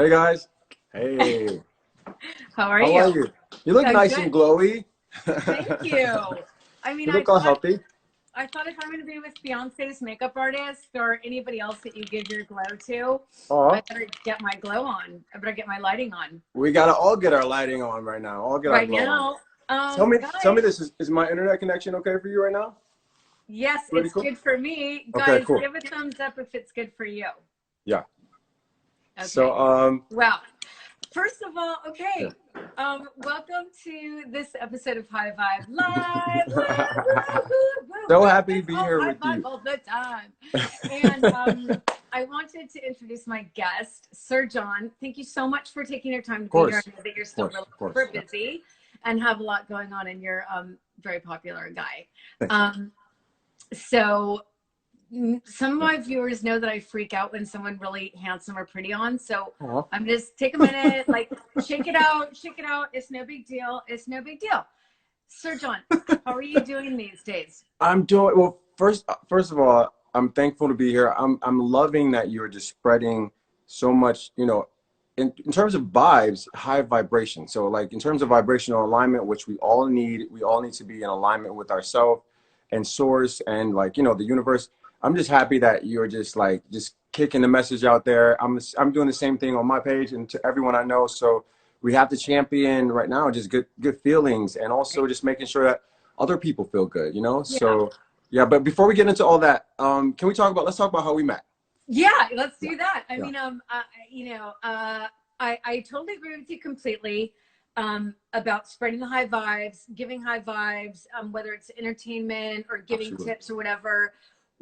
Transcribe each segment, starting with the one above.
Hey guys. Hey. How are How you? are you? You look Oh, nice and good. glowy. Thank you. I mean, You I look all thought healthy. I thought if I'm going to be with Beyonce's makeup artist or anybody else that you give your glow to, I Oh, better get my glow on. I better get my lighting on we gotta all get our lighting on right now. All get our right glow on. now. Tell me Guys, this. Is my internet connection okay for you right now? yes, Pretty it's cool. good for me. Okay, Guys, cool. give a thumbs up if it's good for you. Yeah. So Okay. Well, first of all, yeah. okay. Welcome to this episode of High Vibe Live. Woo, woo, woo, woo, So woo. happy to It's be all here high with vibe you. all the time. And I wanted to introduce my guest, Sir John. Thank you so much for taking your time to Of be here. course. I know that you're Of still course. really Of course. super Yeah. busy and have a lot going on, and you're very popular guy. Thank you. So some of my viewers know that I freak out when someone really handsome or pretty on. So Aw. I'm just take a minute, like shake it out, shake it out. It's no big deal. It's no big deal. Sir John, how are you doing these days? I'm doing well. First of all, I'm thankful to be here. I'm loving that you're just spreading so much. In terms of vibes, high vibration. So like in terms of vibrational alignment, which we all need to be in alignment with ourselves and source and like the universe. I'm just happy that you're just kicking the message out there. I'm doing the same thing on my page and to everyone I know. So we have to champion right now just good feelings and also just making sure that other people feel good, Yeah. So yeah, but before we get into all that, let's talk about how we met. Yeah, let's Yeah, do that. I yeah. mean, I totally agree with you completely about spreading the high vibes, giving high vibes, whether it's entertainment or giving Absolutely. tips or whatever.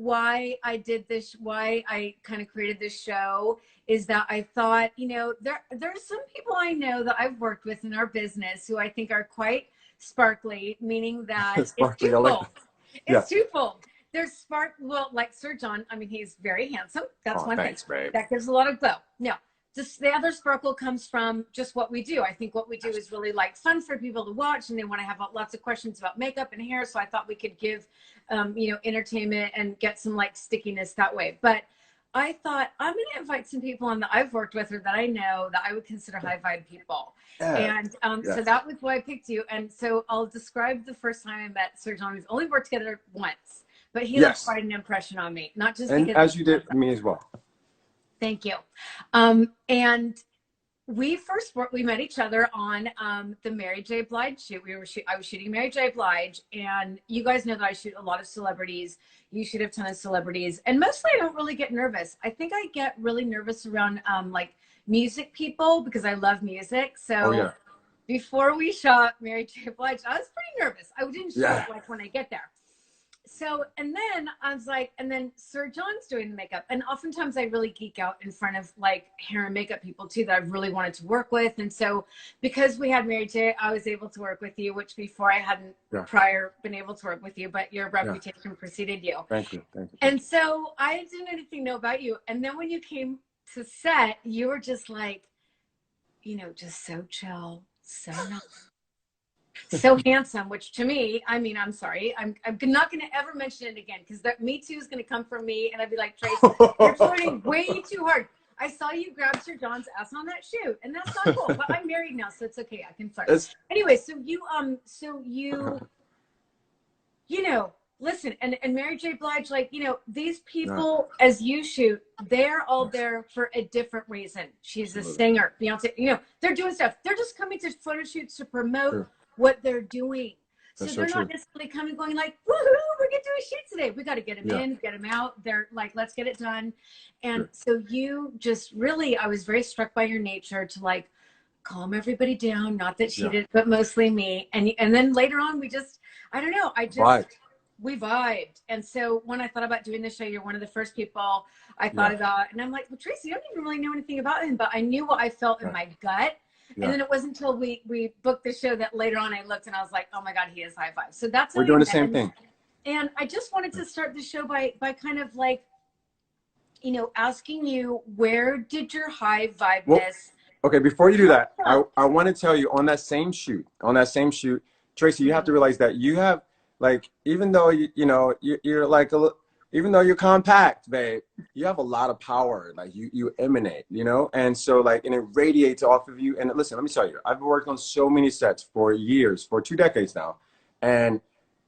Why I did this, why I kind of created this show is that I thought, there's some people I know that I've worked with in our business who I think are quite sparkly, meaning that it's Sparkly, I like twofold. that. Yeah. It's twofold. There's spark. Well, like Sir John, I mean, he's very handsome. That's Oh, one thing. thanks, babe. That gives a lot of glow. No, just the other sparkle comes from just what we do. I think what we do is really like fun for people to watch, and they want to have lots of questions about makeup and hair. So I thought we could give, entertainment and get some like stickiness that way. But I thought I'm going to invite some people on that I've worked with or that I know that I would consider high vibe people. Yeah. And Yeah. so that was why I picked you. And so I'll describe the first time I met Sir John. We've only worked together once, but he left Yes. quite an impression on me, not just And because as you did me as well. thank you. And we met each other on the Mary J. Blige shoot. I was shooting Mary J. Blige, and you guys know that I shoot a lot of celebrities. You shoot a ton of celebrities, and mostly I don't really get nervous. I think I get really nervous around like music people because I love music. Oh So yeah. before we shot Mary J. Blige, I was pretty nervous. I didn't show Yeah. it like when I get there. So, and then I was like, and then Sir John's doing the makeup. And oftentimes I really geek out in front of like hair and makeup people too that I've really wanted to work with. And so because we had Mary J, I was able to work with you, which before I hadn't Yeah. prior been able to work with you, but your Yeah. reputation preceded you. Thank you. Thank you. And so I didn't anything know about you. And then when you came to set, you were just like, just so chill, so nice. So handsome, which to me, I mean, I'm sorry, I'm not going to ever mention it again because Me Too is going to come from me, and I'd be like, Trace, you're trying way too hard. I saw you grab Sir John's ass on that shoot, and that's not cool. But I'm married now, so it's okay. I can flirt. Anyway, listen, and Mary J. Blige, like, these people, as you shoot, they're all there for a different reason. She's a singer, Beyonce, they're doing stuff. They're just coming to photo shoots to promote what they're doing. So they're not necessarily coming going like, woohoo, we're gonna do a shoot today. We got to get them in, get them out. They're like, let's get it done. And so you just really, I was very struck by your nature to like calm everybody down. Not that she did, but mostly me. And then later on, we just, I don't know, we vibed. And so when I thought about doing this show, you're one of the first people I thought about. And I'm like, well, Tracy, I don't even really know anything about him, but I knew what I felt in my gut. And then it wasn't until we booked the show that later on I looked and I was like, oh my God, he is high five. So that's how we're doing the same thing. And I just wanted to start the show by kind of like, asking you, where did your high vibeness? Okay, before you do that, I want to tell you on that same shoot, Tracy, you have to realize that you have like, even though you're like even though you're compact, babe, you have a lot of power. Like you emanate, you know? And so like, and it radiates off of you. And listen, let me tell you, I've worked on so many sets for years, for 2 decades now. And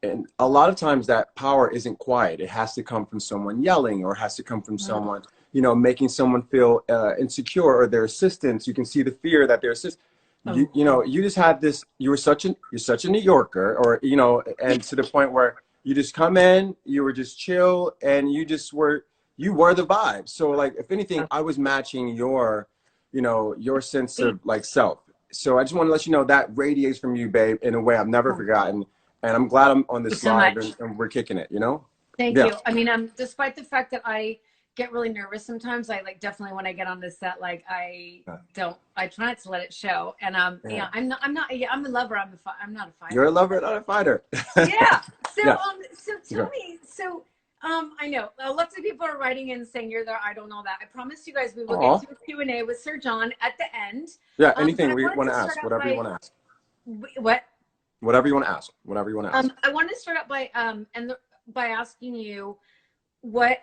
and a lot of times that power isn't quiet. It has to come from someone yelling, or has to come from someone, you know, making someone feel insecure, or their assistants. You can see the fear that their assist. You know, you just had this. You're such a New Yorker, or you know, and to the point where you just come in, you were just chill, and you were the vibe. So like, if anything, I was matching your, you know, your sense of like self. So I just want to let you know that radiates from you, babe, in a way I've never forgotten. And I'm glad I'm on Thank you this so live, much. and we're kicking it, you know? Thank Yeah. you. I mean, despite the fact that I get really nervous sometimes, I like definitely when I get on this set, like I try not to let it show. And yeah, I'm a lover. I'm not a fighter. You're a lover, not a fighter. Yeah. So Yeah. so tell me, so I know lots of people are writing in saying you're their idol and all that. I promise you guys we will Aw. get to a Q&A with Sir John at the end. Yeah, But anything I we wanted want to to start ask, out whatever you by want to ask. what? Whatever you want to ask. Whatever you want to ask. I wanted to start out by by asking you what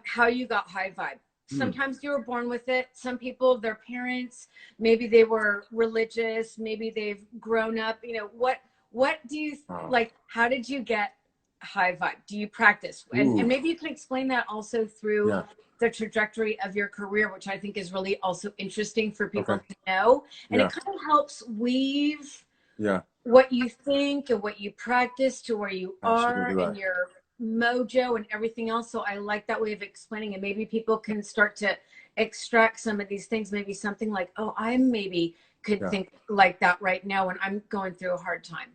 how you got high vibe. Sometimes you were born with it. Some people, their parents, maybe they were religious, maybe they've grown up. You know, what do you like? How did you get high vibe? Do you practice? And maybe you can explain that also through Yeah. the trajectory of your career, which I think is really also interesting for people Okay. to know. And Yeah. it kind of helps weave Yeah. what you think and what you practice to where you are Absolutely right. and your mojo and everything else. So I like that way of explaining, and maybe people can start to extract some of these things. Maybe something like, oh, I maybe could think like that right now when I'm going through a hard time.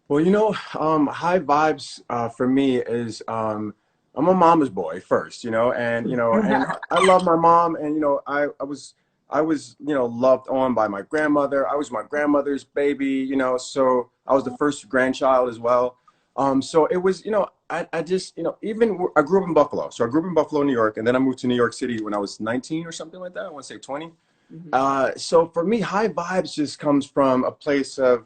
Well, you know, high vibes for me is I'm a mama's boy first, you know, and I love my mom, and you know, I was you know, loved on by my grandmother. I was my grandmother's baby, you know, so I was the first grandchild as well. So it was, you know, I just, you know, even I grew up in Buffalo, so I grew up in Buffalo, New York, and then I moved to New York City when I was 19 or something like that. I want to say 20. So for me, high vibes just comes from a place of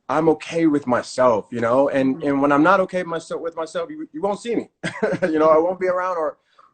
I'm okay with myself, you know, and when I'm not okay with myself, you won't see me, you know, I won't be around,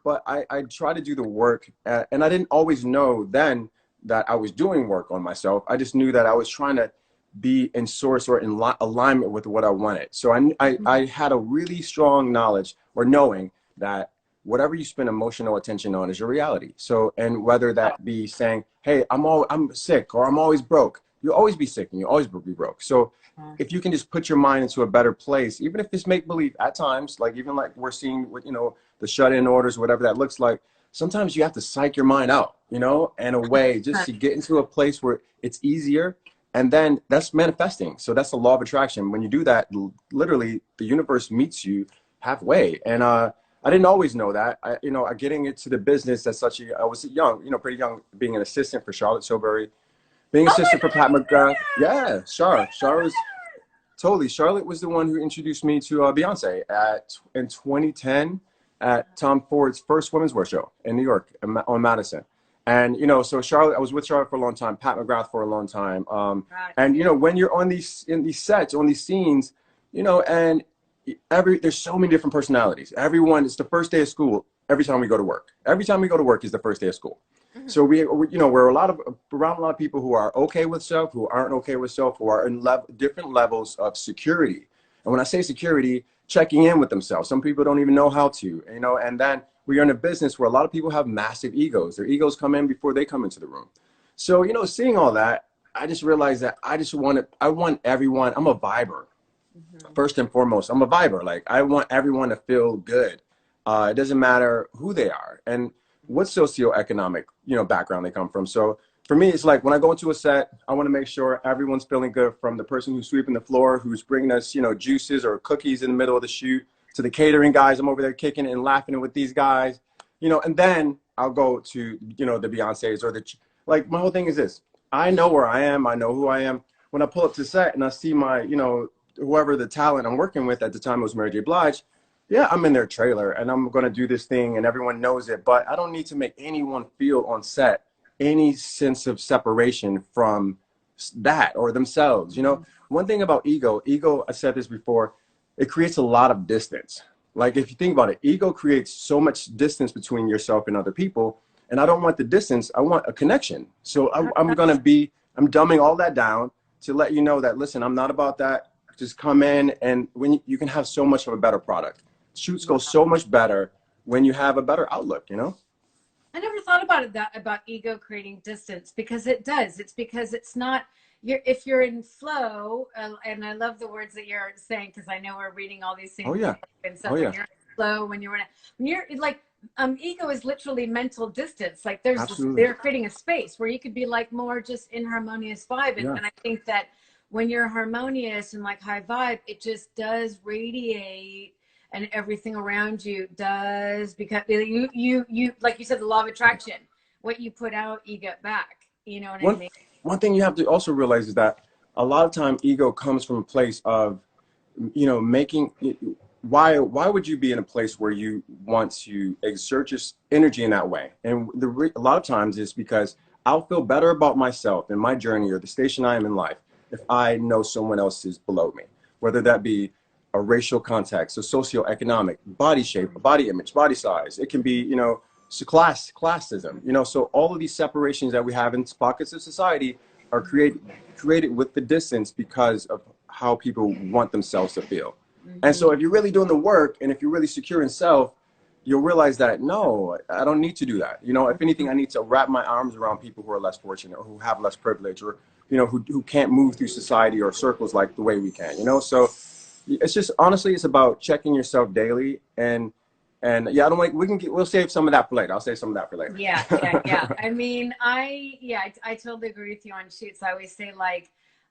but I try to do the work, and I didn't always know then that I was doing work on myself. I just knew that I was trying to be in source or in alignment with what I wanted. So I had a really strong knowledge or knowing that whatever you spend emotional attention on is your reality. So, and whether that be saying, hey, I'm sick, or I'm always broke, you'll always be sick and you'll always be broke. So if you can just put your mind into a better place, even if it's make believe at times, like even like we're seeing with, you know, the shut-in orders, whatever that looks like, sometimes you have to psych your mind out, you know, in a way just to get into a place where it's easier. And then that's manifesting. So that's the law of attraction. When you do that, literally the universe meets you halfway. And I didn't always know that. You know, getting into the business at I was young, you know, pretty young, being an assistant for Charlotte Tilbury, being Oh my assistant for God, Pat McGrath. Yeah, Charlotte was totally. Charlotte was the one who introduced me to Beyonce in 2010 at Tom Ford's first women's wear show in New York on Madison. And you know, so Charlotte, I was with Charlotte for a long time, Pat McGrath for a long time. And you know, when you're on in these sets, on these scenes, you know, and there's so many different personalities. Everyone, it's the first day of school. Every time we go to work, every time we go to work is the first day of school. So you know, we're around a lot of people who are okay with self, who aren't okay with self, who are in different levels of security. And when I say security, checking in with themselves. Some people don't even know how to, you know. And then we are in a business where a lot of people have massive egos. Their egos come in before they come into the room. So you know, seeing all that, I just realized that I want everyone. I'm a viber. First and foremost, I'm a viber. Like I want everyone to feel good. It doesn't matter who they are and what socioeconomic, you know, background they come from. So for me, it's like when I go into a set, I want to make sure everyone's feeling good, from the person who's sweeping the floor, who's bringing us, you know, juices or cookies in the middle of the shoot, to the catering guys. I'm over there kicking it and laughing with these guys, you know, and then I'll go to, you know, the Beyoncé's or like my whole thing is this. I know where I am. I know who I am. When I pull up to set and I see my, you know, whoever the talent I'm working with at the time was Mary J. Blige. Yeah, I'm in their trailer and I'm going to do this thing and everyone knows it, but I don't need to make anyone feel on set any sense of separation from that or themselves. You know, one thing about ego, I said this before, it creates a lot of distance. Like if you think about it, ego creates so much distance between yourself and other people. And I don't want the distance. I want a connection. So I'm dumbing all that down to let you know that, listen, I'm not about that. Just come in, and when you can have so much of a better product. Shoots go so much better when you have a better outlook, you know? I never thought about it about ego creating distance, because it does. It's because it's not if you're in flow, and I love the words that you're saying, because I know we're reading all these Oh things yeah. and Oh stuff. yeah. When you're in flow, when you're like ego is literally mental distance. Like Absolutely. they're creating a space where you could be like more just in harmonious vibe, Yeah. and I think that when you're harmonious and like high vibe, it just does radiate, and everything around you does, because you like you said, the law of attraction. What you put out, you get back. You know what I One mean? one thing you have to also realize is that a lot of time ego comes from a place of, you know, making, why would you be in a place where you want to exert your energy in that way? And a lot of times it's because I'll feel better about myself and my journey or the station I am in life if I know someone else is below me, whether that be a racial context, a socioeconomic, body shape, body image, body size. It can be, you know, so classism, you know. So all of these separations that we have in pockets of society are created with the distance because of how people want themselves to feel. And Mm-hmm. so if you're really doing the work, and if you're really secure in self, you'll realize that, no, I don't need to do that. You know, if anything, I need to wrap my arms around people who are less fortunate, or who have less privilege, or, you know, who can't move through society or circles like the way we can, you know? So it's just, honestly, it's about checking yourself daily. And yeah, I don't like, we'll save some of that for later. I'll save some of that for later. Yeah. I mean, I totally agree with you on shoots. I always say, like,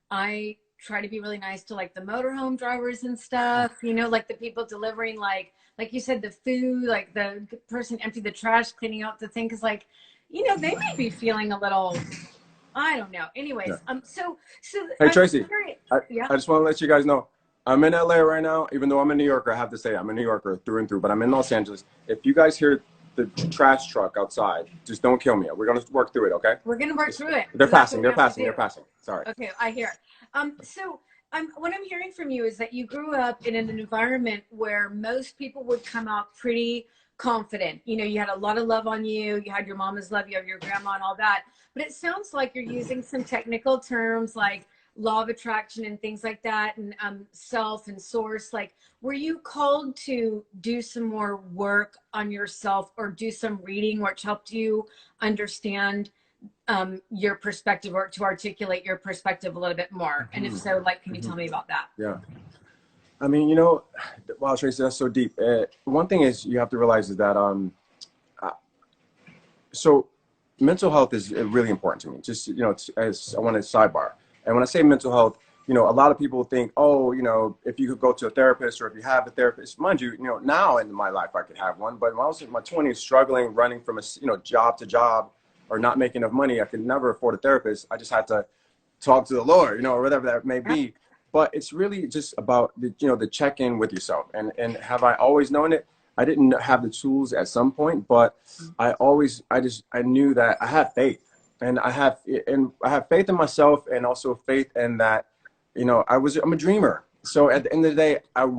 I try to be really nice to like the motorhome drivers and stuff, you know, like the people delivering, like you said, the food, like the person empty the trash, cleaning out the thing. Cause like, you know, they may be feeling a little, I don't know. Yeah. Anyways, so Hey, I'm Tracy, curious. I, Yeah. I just want to let you guys know, I'm in LA right now. Even though I'm a New Yorker, I have to say I'm a New Yorker through and through, but I'm in Los Angeles. If you guys hear the trash truck outside, just don't kill me. We're going to work through it, okay? We're going to work through it. They're So that's what passing, we they're have to passing, do. they're passing. Sorry. Okay, I hear. So what I'm hearing from you is that you grew up in an environment where most people would come out pretty confident. You know, you had a lot of love on you. You had your mama's love. You have your grandma and all that. But it sounds like you're using some technical terms like law of attraction and things like that, and self and source. Like, were you called to do some more work on yourself, or do some reading which helped you understand your perspective, or to articulate your perspective a little bit more? And if so, like, can you tell me about that? Yeah. I mean, you know, wow, Tracy, that's so deep. One thing is you have to realize is that, uh, so mental health is really important to me. Just, you know, as I want to sidebar. And when I say mental health, you know, a lot of people think, oh, you know, if you could go to a therapist, or if you have a therapist, mind you, you know, now in my life I could have one. But when I was in my 20s, struggling, running from job to job, or not making enough money, I could never afford a therapist. I just had to talk to the Lord, you know, or whatever that may be. But it's really just about the check-in with yourself. And have I always known it? I didn't have the tools at some point, but I knew that I had faith, and I have faith in myself, and also faith in that, you know, I'm a dreamer. So at the end of the day, I'm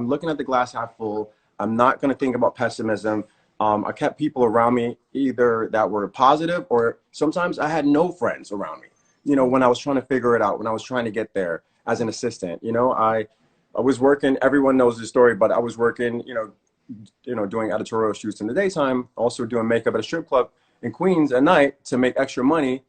looking at the glass half full. I'm not going to think about pessimism. I kept people around me either that were positive, or sometimes I had no friends around me. You know, when I was trying to figure it out, when I was trying to get there as an assistant, you know, I was working. Everyone knows the story, but I was working, doing editorial shoots in the daytime, also doing makeup at a strip club in Queens at night to make extra money,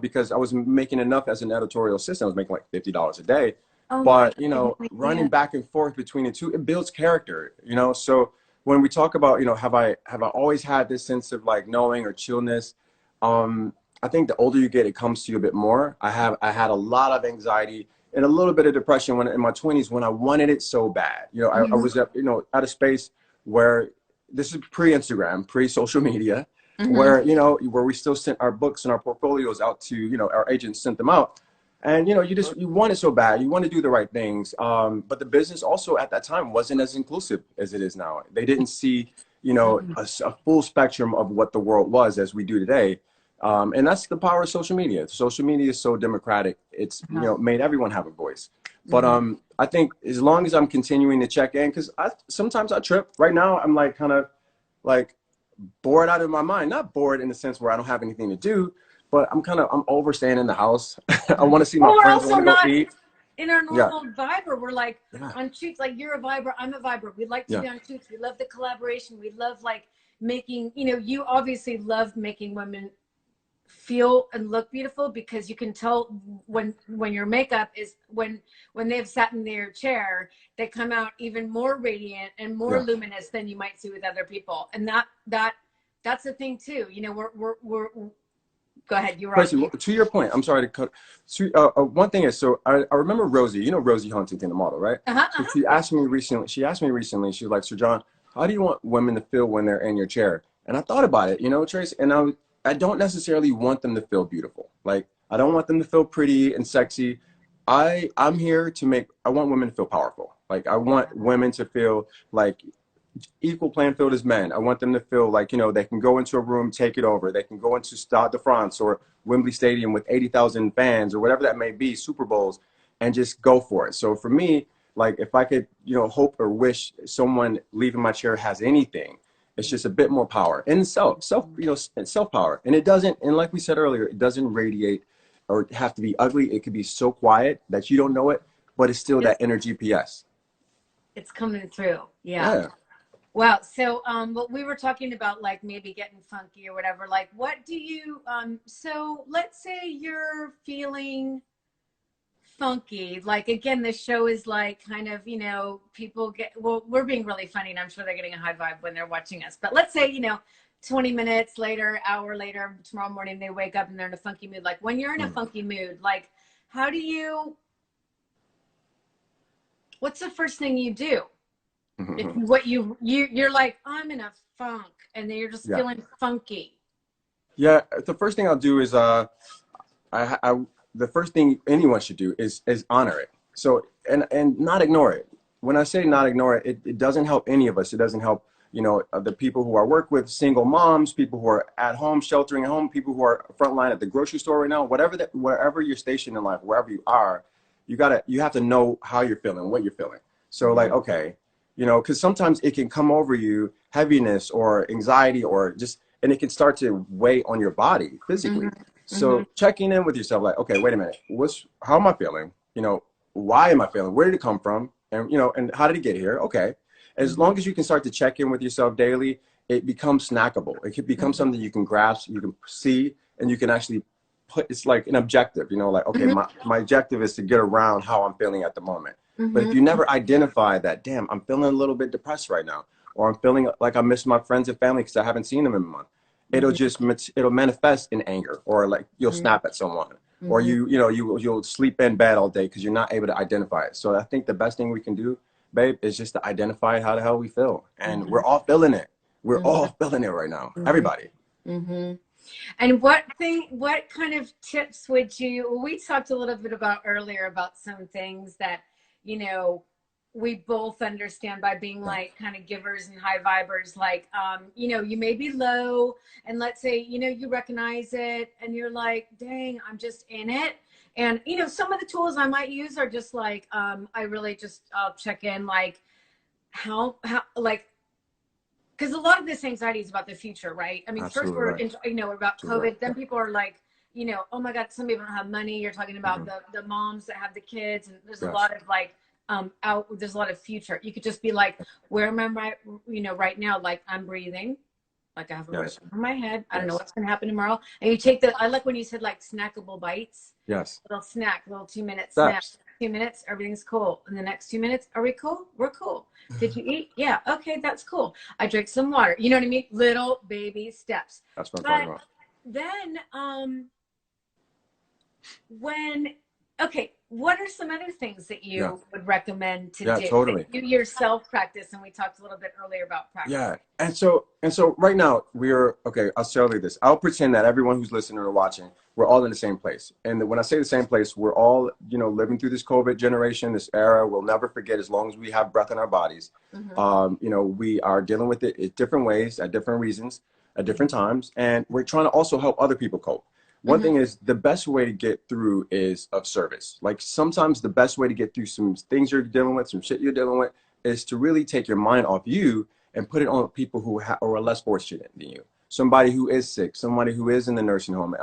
because I was making enough as an editorial assistant. I was making like $50 a day. Oh my God, But, you I had know, no running idea. back and forth between the two, it builds character, you know? So when we talk about, you know, have I always had this sense of like knowing or chillness? I think the older you get, it comes to you a bit more. I had a lot of anxiety and a little bit of depression when in my 20s, when I wanted it so bad. You know, I Mm-hmm. was at a space where, this is pre-Instagram, pre-social media, Mm-hmm. where we still sent our books and our portfolios out to, our agents sent them out. And, you want it so bad. You want to do the right things. But the business also at that time wasn't as inclusive as it is now. They didn't see, a full spectrum of what the world was as we do today. And that's the power of social media. Social media is so democratic. It's, you know, made everyone have a voice. But I think as long as I'm continuing to check in, because sometimes I trip. Right now, I'm like kind of like bored out of my mind. Not bored in the sense where I don't have anything to do, but I'm overstaying in the house. I want to see my Well, we're friends. I also want to go not eat. in our Yeah, normal viber. We're like yeah, on shoots, like you're a viber, I'm a viber. We like to yeah, be on shoots. We love the collaboration. We love like making, you know, you obviously love making women feel and look beautiful, because you can tell when your makeup is when they've sat in their chair, they come out even more radiant and more yeah. luminous than you might see with other people. And that's the thing too. You know, we're go ahead, you were Tracy, asking. to your point, I'm sorry to cut. So, one thing is, so I remember Rosie. You know Rosie Huntington, the model, right? Uh-huh, So uh-huh. she asked me recently. She asked me recently. She was like, "Sir John, how do you want women to feel when they're in your chair?" And I thought about it, you know, Trace. And I don't necessarily want them to feel beautiful. Like I don't want them to feel pretty and sexy. I'm here to make. I want women to feel powerful. Like I want women to feel like equal playing field as men. I want them to feel like, you know, they can go into a room, take it over. They can go into Stade de France or Wembley Stadium with 80,000 fans or whatever that may be, Super Bowls, and just go for it. So for me, like if I could, you know, hope or wish someone leaving my chair has anything, it's just a bit more power and you know, self power. And it doesn't, and like we said earlier, it doesn't radiate or have to be ugly. It could be so quiet that you don't know it, but it's still that inner GPS. It's coming through. Yeah. Yeah. Wow. So, what we were talking about, like maybe getting funky or whatever, like what do you, so let's say you're feeling funky. Like, again, the show is like kind of, you know, people get, well, we're being really funny and I'm sure they're getting a high vibe when they're watching us. But let's say, you know, 20 minutes later, hour later, tomorrow morning, they wake up and they're in a funky mood. Like when you're in a funky mood, like how do you, what's the first thing you do? If what you're like, I'm in a funk, and then you're just Yeah. feeling funky. Yeah, the first thing I'll do is I the first thing anyone should do is honor it. So and not ignore it. When I say not ignore it, it doesn't help any of us. It doesn't help, you know, the people who I work with, single moms, people who are at home, sheltering at home, people who are frontline at the grocery store right now, wherever you're stationed in life, wherever you are, you have to know how you're feeling, what you're feeling. So like, okay, you know, because sometimes it can come over you, heaviness or anxiety or just, and it can start to weigh on your body physically. Mm-hmm. So checking in with yourself, like, okay, wait a minute, how am I feeling? You know, why am I feeling? Where did it come from? And you know, and how did it get here? Okay, as long as you can start to check in with yourself daily, it becomes snackable. It can become something you can grasp, you can see, and you can actually put. It's like an objective. You know, like okay, my objective is to get around how I'm feeling at the moment. But if you never identify that, damn, I'm feeling a little bit depressed right now, or I'm feeling like I miss my friends and family because I haven't seen them in a month, it'll manifest in anger, or like you'll snap at someone, or you know you'll sleep in bed all day because you're not able to identify it. So I think the best thing we can do, babe, is just to identify how the hell we feel, and we're all feeling it. We're all feeling it right now, everybody. And what kind of tips would you, well, we talked a little bit about earlier about some things that, you know, we both understand by being Yeah, like kind of givers and high vibers, like, you know, you may be low and let's say, you know, you recognize it and you're like, dang, I'm just in it. And, you know, some of the tools I might use are just like, I really just, I'll check in like like, because a lot of this anxiety is about the future, right? I mean, first absolutely right. you know, about Absolutely right. COVID. Then people are like, you know, oh my God, some people don't have money. You're talking about the moms that have the kids, and there's a Yes, lot of like there's a lot of future. You could just be like, where am I right, you know, right now? Like I'm breathing, like I have a roof yes, over my head. I don't know yes, what's gonna happen tomorrow. And you take I like when you said like snackable bites, yes. little snack, little 2 minute snack. Steps. 2 minutes, everything's cool. In the next 2 minutes, are we cool? We're cool. Did you eat? Yeah. Okay, that's cool. I drank some water. You know what I mean? Little baby steps. That's what I'm talking But about. then when okay, what are some other things that Yeah, you would recommend to yeah, do that totally. you yourself practice? And we talked a little bit earlier about practice. Yeah. And so right now we're okay, I'll tell you this. I'll pretend that everyone who's listening or watching, we're all in the same place. And when I say the same place, we're all, you know, living through this COVID generation, this era. We'll never forget as long as we have breath in our bodies. You know, we are dealing with it in different ways at different reasons. at different times, and we're trying to also help other people cope. One Mm-hmm. thing is the best way to get through is of service. Like sometimes the best way to get through some things you're dealing with, some shit you're dealing with, is to really take your mind off you and put it on people who are less fortunate than you. Somebody who is sick, somebody who is in the nursing home,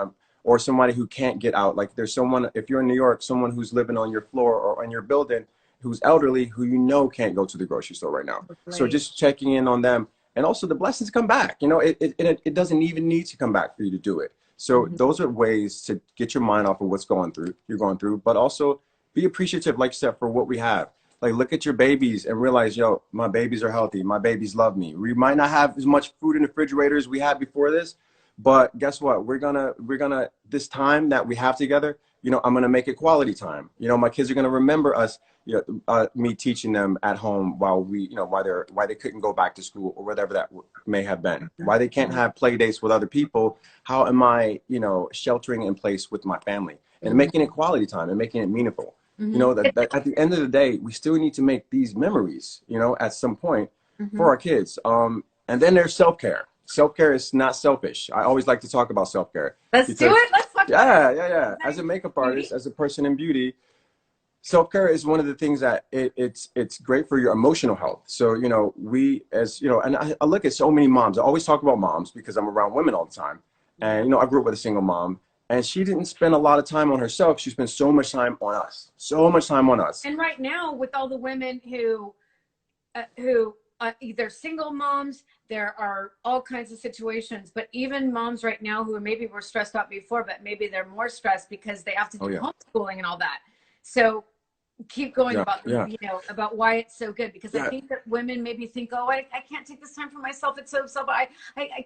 or somebody who can't get out. Like there's someone, if you're in New York, someone who's living on your floor or in your building who's elderly, who you know can't go to the grocery store right now. So Right. just checking in on them. And also the blessings come back. You know, it doesn't even need to come back for you to do it. So Mm-hmm. those are ways to get your mind off of what's you're going through, but also be appreciative, like you said, for what we have. Like look at your babies and realize, yo, my babies are healthy. My babies love me. We might not have as much food in the refrigerator as we had before this, but guess what? We're gonna this time that we have together, you know, I'm gonna make it quality time. You know, my kids are gonna remember us, you know, me teaching them at home while we, you know, why they couldn't go back to school or whatever that may have been. Why they can't have play dates with other people. How am I, you know, sheltering in place with my family and Mm-hmm. making it quality time and making it meaningful. You Mm-hmm. know, that at the end of the day, we still need to make these memories, you know, at some point Mm-hmm. for our kids. And then there's self-care. Self-care is not selfish. I always like to talk about self-care Let's do because it. Let's talk about it. yeah. Is that As a makeup beauty? artist, as a person in beauty, self-care is one of the things that it's great for your emotional health. So you know, we as you know, and I look at so many moms. I always talk about moms because I'm around women all the time. Yeah. And you know, I grew up with a single mom, and she didn't spend a lot of time on herself. She spent so much time on us, so much time on us. And right now, with all the women who either single moms, there are all kinds of situations. But even moms right now who maybe were stressed out before, but maybe they're more stressed because they have to Oh do yeah, homeschooling and all that. So keep going yeah, about yeah, you know about why it's so good, because I yeah. think that women maybe think, oh, I can't take this time for myself, it's so I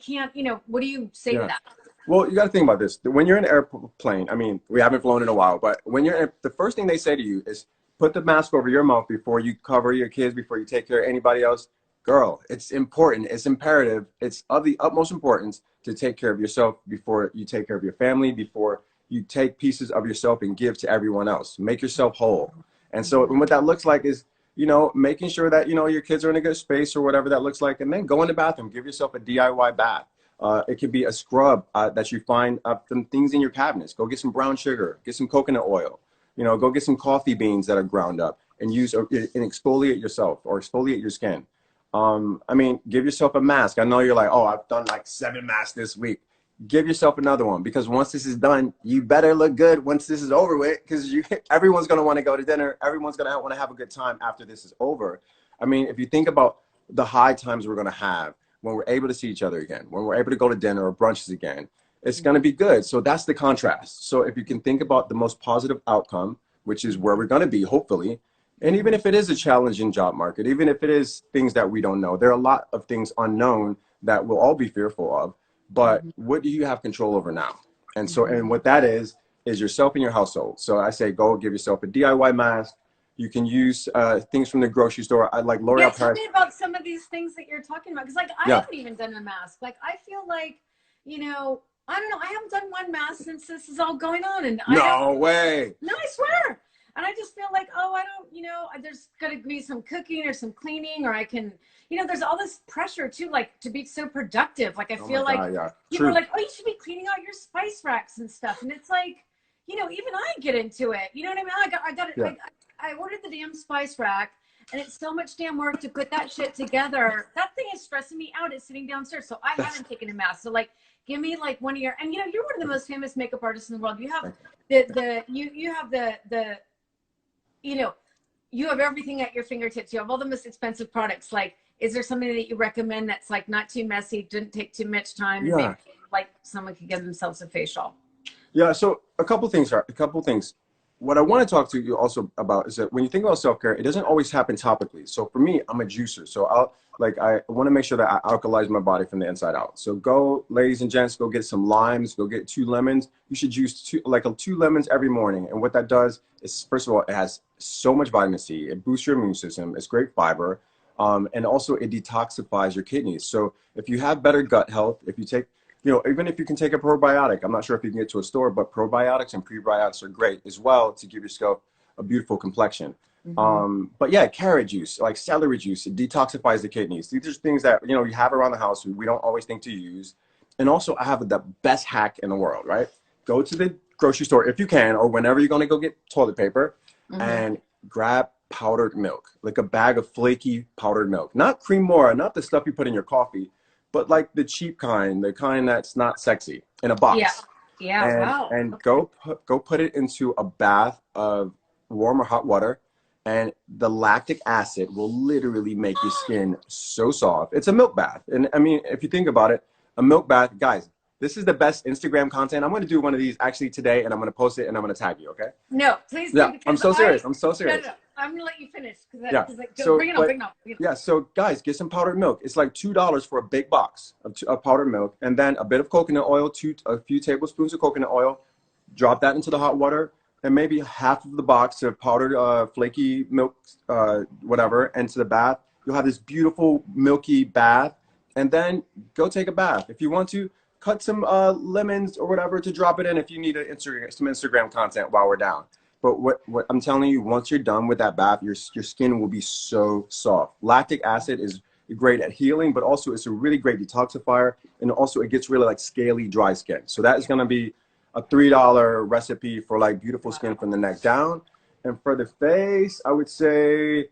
can't, you know. What do you say to Yeah. that? Well, you got to think about this. When you're in an airplane, I mean, we haven't flown in a while, but when you're in, the first thing they say to you is put the mask over your mouth before you cover your kids, before you take care of anybody else. Girl, it's important. It's imperative. It's of the utmost importance to take care of yourself before you take care of your family, before you take pieces of yourself and give to everyone else. Make yourself whole. And so, Mm-hmm. and what that looks like is, you know, making sure that, you know, your kids are in a good space or whatever that looks like. And then go in the bathroom, give yourself a DIY bath. It could be a scrub that you find some things in your cabinets. Go get some brown sugar, get some coconut oil. You know, go get some coffee beans that are ground up and use and exfoliate yourself or exfoliate your skin. I mean, give yourself a mask. I know you're like, oh, I've done like 7 masks this week. Give yourself another one because once this is done, you better look good once this is over with because you everyone's gonna want to go to dinner. Everyone's gonna want to have a good time after this is over. I mean, if you think about the high times we're gonna have when we're able to see each other again, when we're able to go to dinner or brunches again, it's going to be good. So that's the contrast. So if you can think about the most positive outcome, which is where we're going to be, hopefully, and even Mm-hmm. if it is a challenging job market, even if it is things that we don't know, there are a lot of things unknown that we'll all be fearful of. But Mm-hmm. what do you have control over now? And so, Mm-hmm. and what that is yourself and your household. So I say, go give yourself a DIY mask. You can use things from the grocery store. I like Yeah, L'Oreal tell Paris. me about some of these things that you're talking about, because like I Yeah. haven't even done a mask. Like I feel like, you know, I don't know, I haven't done one mask since this is all going on, and I don't. No way. No, I swear. And I just feel like, oh, I don't, you know, there's got to be some cooking or some cleaning, or I can, you know, there's all this pressure too, like to be so productive. Like I Oh my feel like God. Yeah. people are True. like, oh, you should be cleaning out your spice racks and stuff. And it's like, you know, even I get into it. You know what I mean? I got it. Yeah. I ordered the damn spice rack, and it's so much damn work to put that shit together. That thing is stressing me out. It's sitting downstairs. So I That's haven't taken a mask. So like, give me like one of your, and you know, you're one of the most famous makeup artists in the world. You have you have the you know, you have everything at your fingertips. You have all the most expensive products. Like, is there something that you recommend that's like not too messy, didn't take too much time, and maybe yeah. like someone could give themselves a facial? Yeah, so a couple things. What I want to talk to you also about is that when you think about self-care, it doesn't always happen topically. So for me, I'm a juicer. So I want to make sure that I alkalize my body from the inside out. So go, ladies and gents, go get some limes, go get 2 lemons. You should juice 2 lemons every morning. And what that does is, first of all, it has so much vitamin C. It boosts your immune system. It's great fiber. And also it detoxifies your kidneys. So if you have better gut health, if you take you know, even if you can take a probiotic, I'm not sure if you can get to a store, but probiotics and prebiotics are great as well to give your scalp a beautiful complexion. Mm-hmm. But yeah, carrot juice, like celery juice, it detoxifies the kidneys. These are things that, you know, you have around the house we don't always think to use. And also, I have the best hack in the world, right? Go to the grocery store if you can, or whenever you're going to go get toilet paper, and grab powdered milk, like a bag of flaky powdered milk. Not Cremora, not the stuff you put in your coffee, but like the cheap kind, the kind that's not sexy, in a Yeah. box. Yeah. And Wow. and Okay. go put it into a bath of warm or hot water, and the lactic acid will literally make your skin so soft. It's a milk bath. And I mean, if you think about it, a milk bath, guys, this is the best Instagram content. I'm going to do one of these actually today, and I'm going to post it, and I'm going to tag you, okay? No, please do, Yeah, I'm because so serious. I'm so no, serious. no, I'm gonna let you finish Yeah. because like, So, bring it on, but bring it on. Bring it on. yeah, so guys, get some powdered milk. It's like $2 for a big box of powdered milk, and then a bit of coconut oil, a few tablespoons of coconut oil. Drop that into the hot water, and maybe half of the box of powdered flaky milk, whatever, into the bath. You'll have this beautiful milky bath, and then go take a bath. If you want to, cut some lemons or whatever to drop it in if you need some Instagram content while we're down. But what I'm telling you, once you're done with that bath, your skin will be so soft. Lactic acid is great at healing, but also it's a really great detoxifier, and also it gets really like scaly, dry skin. So that is going to be a $3 recipe for like beautiful skin from the neck down. And for the face, I would say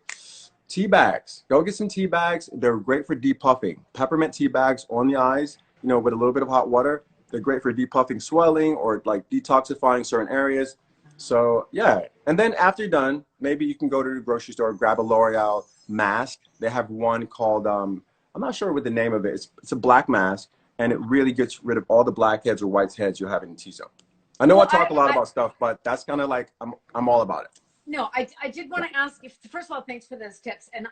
tea bags. Go get some tea bags. They're great for depuffing. Peppermint tea bags on the eyes, you know, with a little bit of hot water. They're great for depuffing swelling or like detoxifying certain areas. So yeah, and then after you're done, maybe you can go to the grocery store, grab a L'Oreal mask. They have one called I'm not sure what the name of it. It's a black mask, and it really gets rid of all the blackheads or whiteheads you have in the T-zone. I know I Well, talk a lot about stuff, but that's kind of like I'm all about it. no, I did want to ask you, first of all, thanks for those tips. And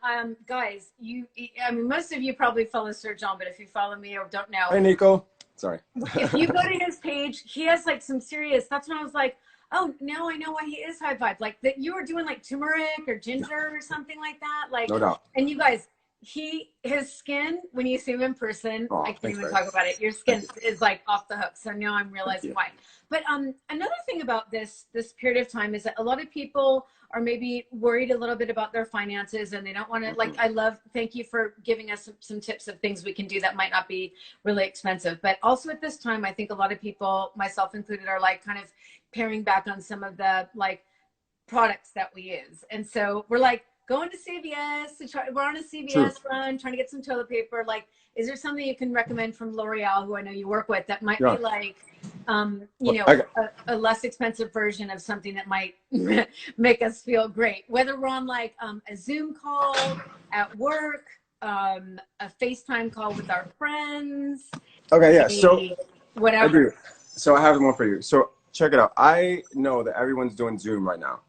guys, I mean, most of you probably follow Sir John, but if you follow me or don't know, Hey Nico, sorry. if you go to his page, he has like some serious. That's when I was like, oh, now I know why he is high vibe. Like that, you were doing like turmeric or ginger or something like that. Like, No doubt. and you guys, his skin, when you see him in person, Oh, I can't thanks, even babe. talk about it. Your skin is like off the hook. So now I'm realizing why. But another thing about this period of time is that a lot of people are maybe worried a little bit about their finances, and they don't want to, like, thank you for giving us some tips of things we can do that might not be really expensive. But also at this time, I think a lot of people, myself included, are like kind of paring back on some of the like products that we use. And so we're like going to CVS we're on a CVS run, trying to get some toilet paper. Like, is there something you can recommend from L'Oreal, who I know you work with, that might be like, you know, a less expensive version of something that might make us feel great, whether we're on like a Zoom call at work, a FaceTime call with our friends. Okay, yeah. So whatever. I do. So I have one for you. So check it out. I know that everyone's doing Zoom right now.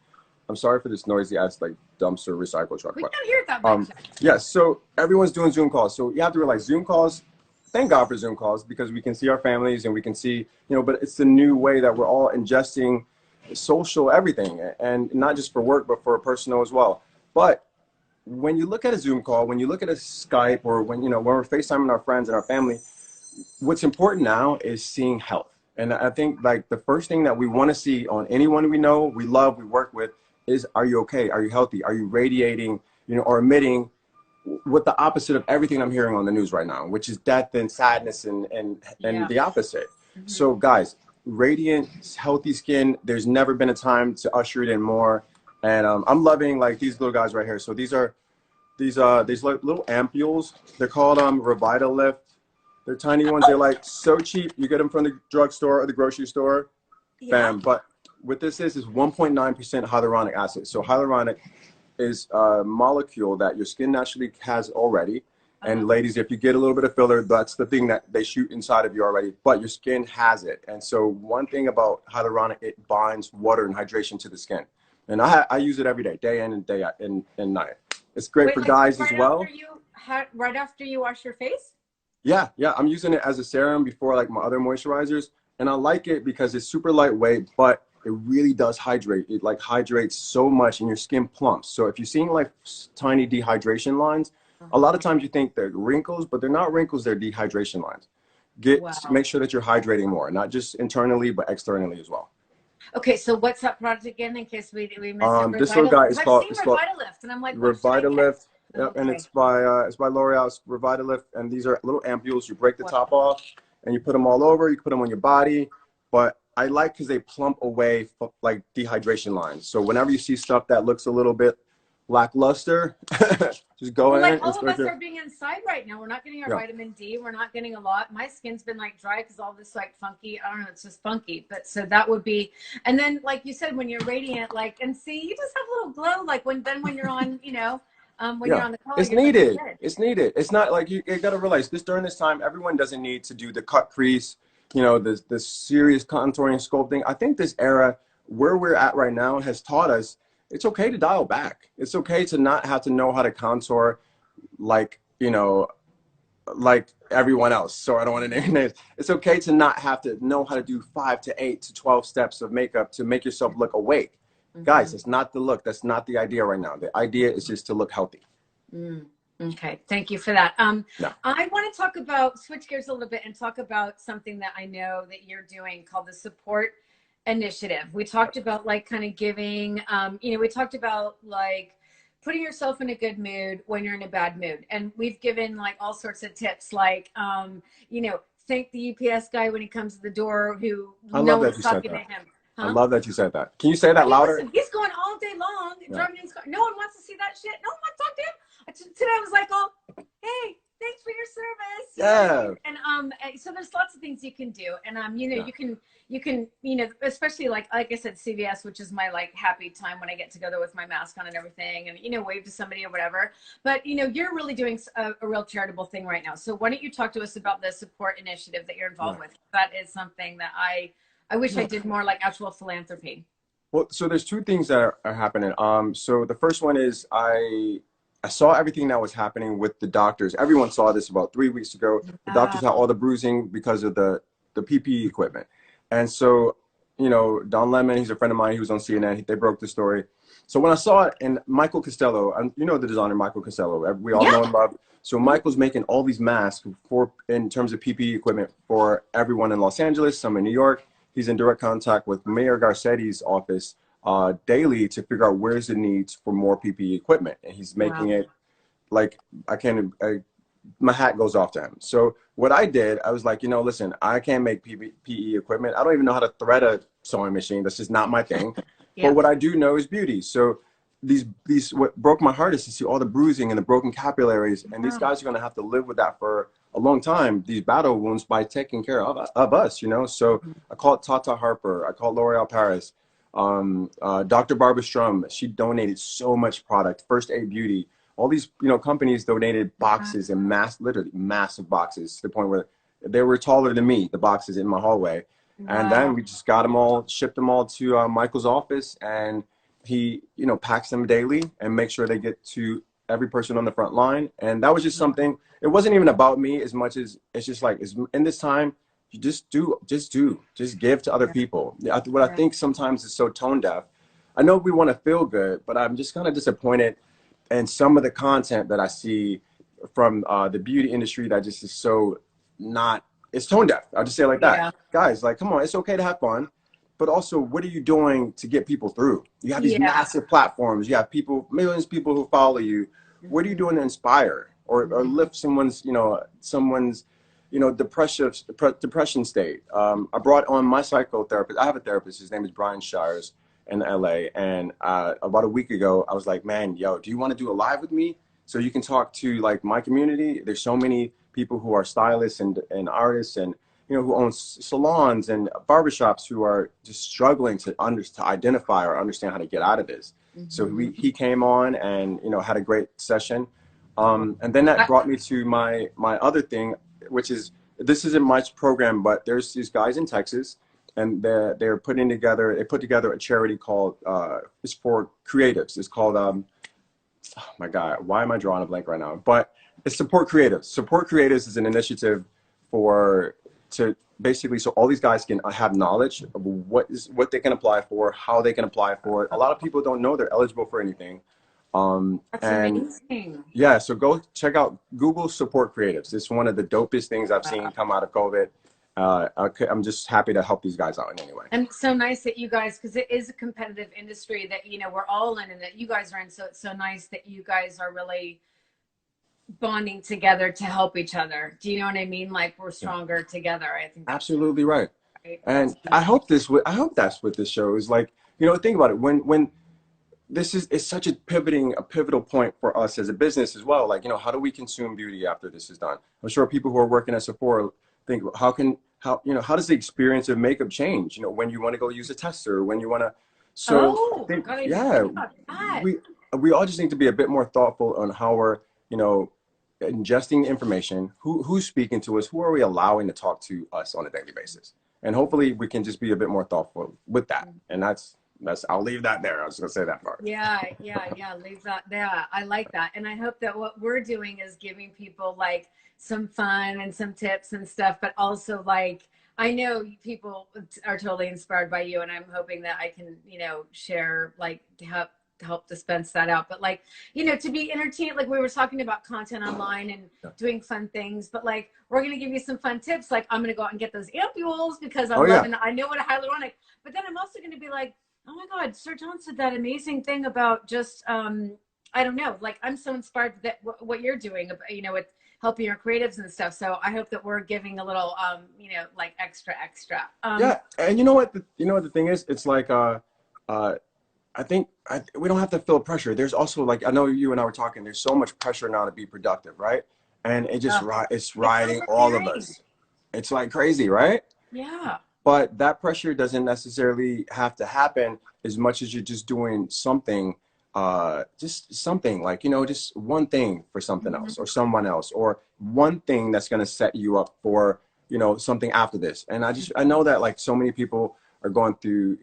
I'm sorry for this noisy ass like dumpster recycle truck. We can't hear it that much. Yeah, so everyone's doing Zoom calls. So you have to realize Zoom calls, thank God for Zoom calls, because we can see our families and we can see, you know, but it's the new way that we're all ingesting social everything, and not just for work, but for personal as well. But when you look at a Zoom call, when you look at a Skype, or when, you know, when we're FaceTiming our friends and our family, what's important now is seeing health. And I think like the first thing that we want to see on anyone we know, we love, we work with, is, are you okay? Are you healthy? Are you radiating, you know, or emitting what the opposite of everything I'm hearing on the news right now, which is death and sadness and the opposite. So guys, radiant, healthy skin, there's never been a time to usher it in more. And I'm loving like these little guys right here. So these little ampules. They're called Revitalift. They're tiny ones. They're like so cheap. You get them from the drugstore or the grocery store. Bam. But what this is 1.9% hyaluronic acid. So hyaluronic is a molecule that your skin naturally has already. And ladies, if you get a little bit of filler, that's the thing that they shoot inside of you already, but your skin has it. And so one thing about hyaluronic, it binds water and hydration to the skin. And I use it every day in and day out, and night. It's great for guys as well. Right after you wash your face? Yeah, I'm using it as a serum before like my other moisturizers. And I like it because it's super lightweight, but it really does hydrate. It like hydrates so much and your skin plumps. So if you're seeing like tiny dehydration lines, a lot of times you think they're wrinkles, but they're not wrinkles, they're dehydration lines. Make sure that you're hydrating more, not just internally, but externally as well. Okay, so what's that product again, in case we missed it? This little guy is called Revitalift, and I'm like, Revitalift. Yep, and it's by L'Oreal. It's Revitalift, and these are little ampules. You break the top off, and you put them all over. You can put them on your body, but I like because they plump away like dehydration lines. So whenever you see stuff that looks a little bit lackluster, just go Well, in like and all of start us to, are being inside right now. We're not getting our yeah, vitamin D. We're not getting a lot. My skin's been like dry because all this like funky, I don't know, it's just funky. But so that would be, and then like you said, when you're radiant, like, and see, you just have a little glow. Like when you're on, when you're yeah. on the call, It's you're looking needed. good. It's needed. It's not like you got to realize this during this time, everyone doesn't need to do the cut crease, the serious contouring sculpting. I think this era where we're at right now has taught us it's okay to dial back. It's okay to not have to know how to contour like, like everyone else. So I don't want to name names. It's okay to not have to know how to do 5 to 8 to 12 steps of makeup to make yourself look awake. Guys, it's not the look. That's not the idea right now. The idea is just to look healthy. Mm. Okay, thank you for that. No. I want to talk about, switch gears a little bit and talk about something that I know that you're doing called the support initiative. We talked about like kind of giving, we talked about like putting yourself in a good mood when you're in a bad mood. And we've given like all sorts of tips, like, thank the UPS guy when he comes to the door who I no love that one's you said talking to that. him. I Huh? love that you said that. Can you say that I mean, louder? listen, he's going all day long, Yeah. driving in his car. No one wants to see that shit. No one wants to talk to him. Today I was like, oh, hey, thanks for your service. You know what I Yeah. mean? And so there's lots of things you can do. And Yeah. you can, especially like I said, CVS, which is my like happy time when I get to go there with my mask on and everything, and wave to somebody or whatever. But you're really doing a real charitable thing right now. So why don't you talk to us about the support initiative that you're involved with? That is something that I wish I did more, like actual philanthropy. Well, so there's two things that are happening. So the first one is I saw everything that was happening with the doctors. Everyone saw this about 3 weeks ago. The doctors had all the bruising because of the PPE equipment. And so, Don Lemon, he's a friend of mine. He was on CNN. They broke the story. So when I saw it, and Michael Costello, the designer Michael Costello, we all know and love. So Michael's making all these masks in terms of PPE equipment for everyone in Los Angeles, some in New York. He's in direct contact with Mayor Garcetti's office daily to figure out where's the needs for more PPE equipment. And he's making it like my hat goes off to him. So what I did, I was like, listen, I can't make PPE equipment. I don't even know how to thread a sewing machine. That's just not my thing. Yeah. But what I do know is beauty. So what broke my heart is to see all the bruising and the broken capillaries. And these guys are going to have to live with that for a long time, these battle wounds, by taking care of us, So I called Tata Harper. I called L'Oreal Paris. Dr. Barbara Strum, she donated so much product. First Aid Beauty. All these, companies donated boxes and literally massive boxes to the point where they were taller than me, the boxes in my hallway. Wow. And then we just got them all, shipped them all to Michael's office, and he, packs them daily and make sure they get to every person on the front line. And that was just something, it wasn't even about me as much as it's just like, in this time, you just give to other people. What I think sometimes is so tone deaf. I know we want to feel good, but I'm just kind of disappointed in some of the content that I see from the beauty industry that just is so not, it's tone deaf. I'll just say it like that. Yeah. Guys, like, come on, it's okay to have fun. But also, what are you doing to get people through? You have these massive platforms. You have millions of people who follow you. What are you doing to inspire or lift someone's depression state? I brought on my psychotherapist. I have a therapist. His name is Brian Shires in LA. And about a week ago, I was like, man, do you want to do a live with me so you can talk to like my community? There's so many people who are stylists and artists and who own salons and barbershops who are just struggling to identify or understand how to get out of this. So he came on and, had a great session. And then that brought me to my other thing, which is, this isn't my program, but there's these guys in Texas and they put together a charity called, it's for creatives. It's called, oh my God, why am I drawing a blank right now? But it's Support Creatives. Support Creatives is an initiative to basically, so all these guys can have knowledge of what they can apply for, how they can apply for it. A lot of people don't know they're eligible for anything. That's and amazing. Yeah, so go check out Google Support Creatives. It's one of the dopest things I've seen come out of COVID. I'm just happy to help these guys out in any way. And it's so nice that you guys, because it is a competitive industry that we're all in and that you guys are in. So it's so nice that you guys are really bonding together to help each other. Do you know what I mean? Like we're Yeah. stronger together. I think that's Absolutely right. right. And That's I hope that's what this show is like. You know, think about it. When this is it's such a pivotal point for us as a business as well. Like, you know, how do we consume beauty after this is done? I'm sure people who are working at Sephora think, how does the experience of makeup change? You know, when you want to go use a tester, when you want to. So I oh think, God, I didn't even yeah, think about that. we we all just need to be a bit more thoughtful on how we're, you know, ingesting information. Who's speaking to us? Who are we allowing to talk to us on a daily basis? And hopefully we can just be a bit more thoughtful with that. And that's I'll leave that there. I was gonna say that part. Yeah. Leave that there. I like that. And I hope that what we're doing is giving people like some fun and some tips and stuff, but also like I know people are totally inspired by you, and I'm hoping that I can, share like to help dispense that out. But like, to be entertained, like we were talking about content online and doing fun things, but like we're gonna give you some fun tips. Like I'm gonna go out and get those ampules because Oh yeah. I know what a hyaluronic, but then I'm also gonna be like, oh my God, Sir John said that amazing thing about just, I don't know, like I'm so inspired that what you're doing, with helping your creatives and stuff. So I hope that we're giving a little, like extra. Yeah, and you know what the thing is? It's like uh I think we don't have to feel pressure. There's also like I know you and I were talking. There's so much pressure now to be productive, right? And it's It's riding all of overbearing. us. It's like crazy, right? Yeah. But that pressure doesn't necessarily have to happen as much as you're just doing something, just something like, just one thing for something Mm-hmm. else or someone else, or one thing that's going to set you up for, something after this. And I know that like so many people are going through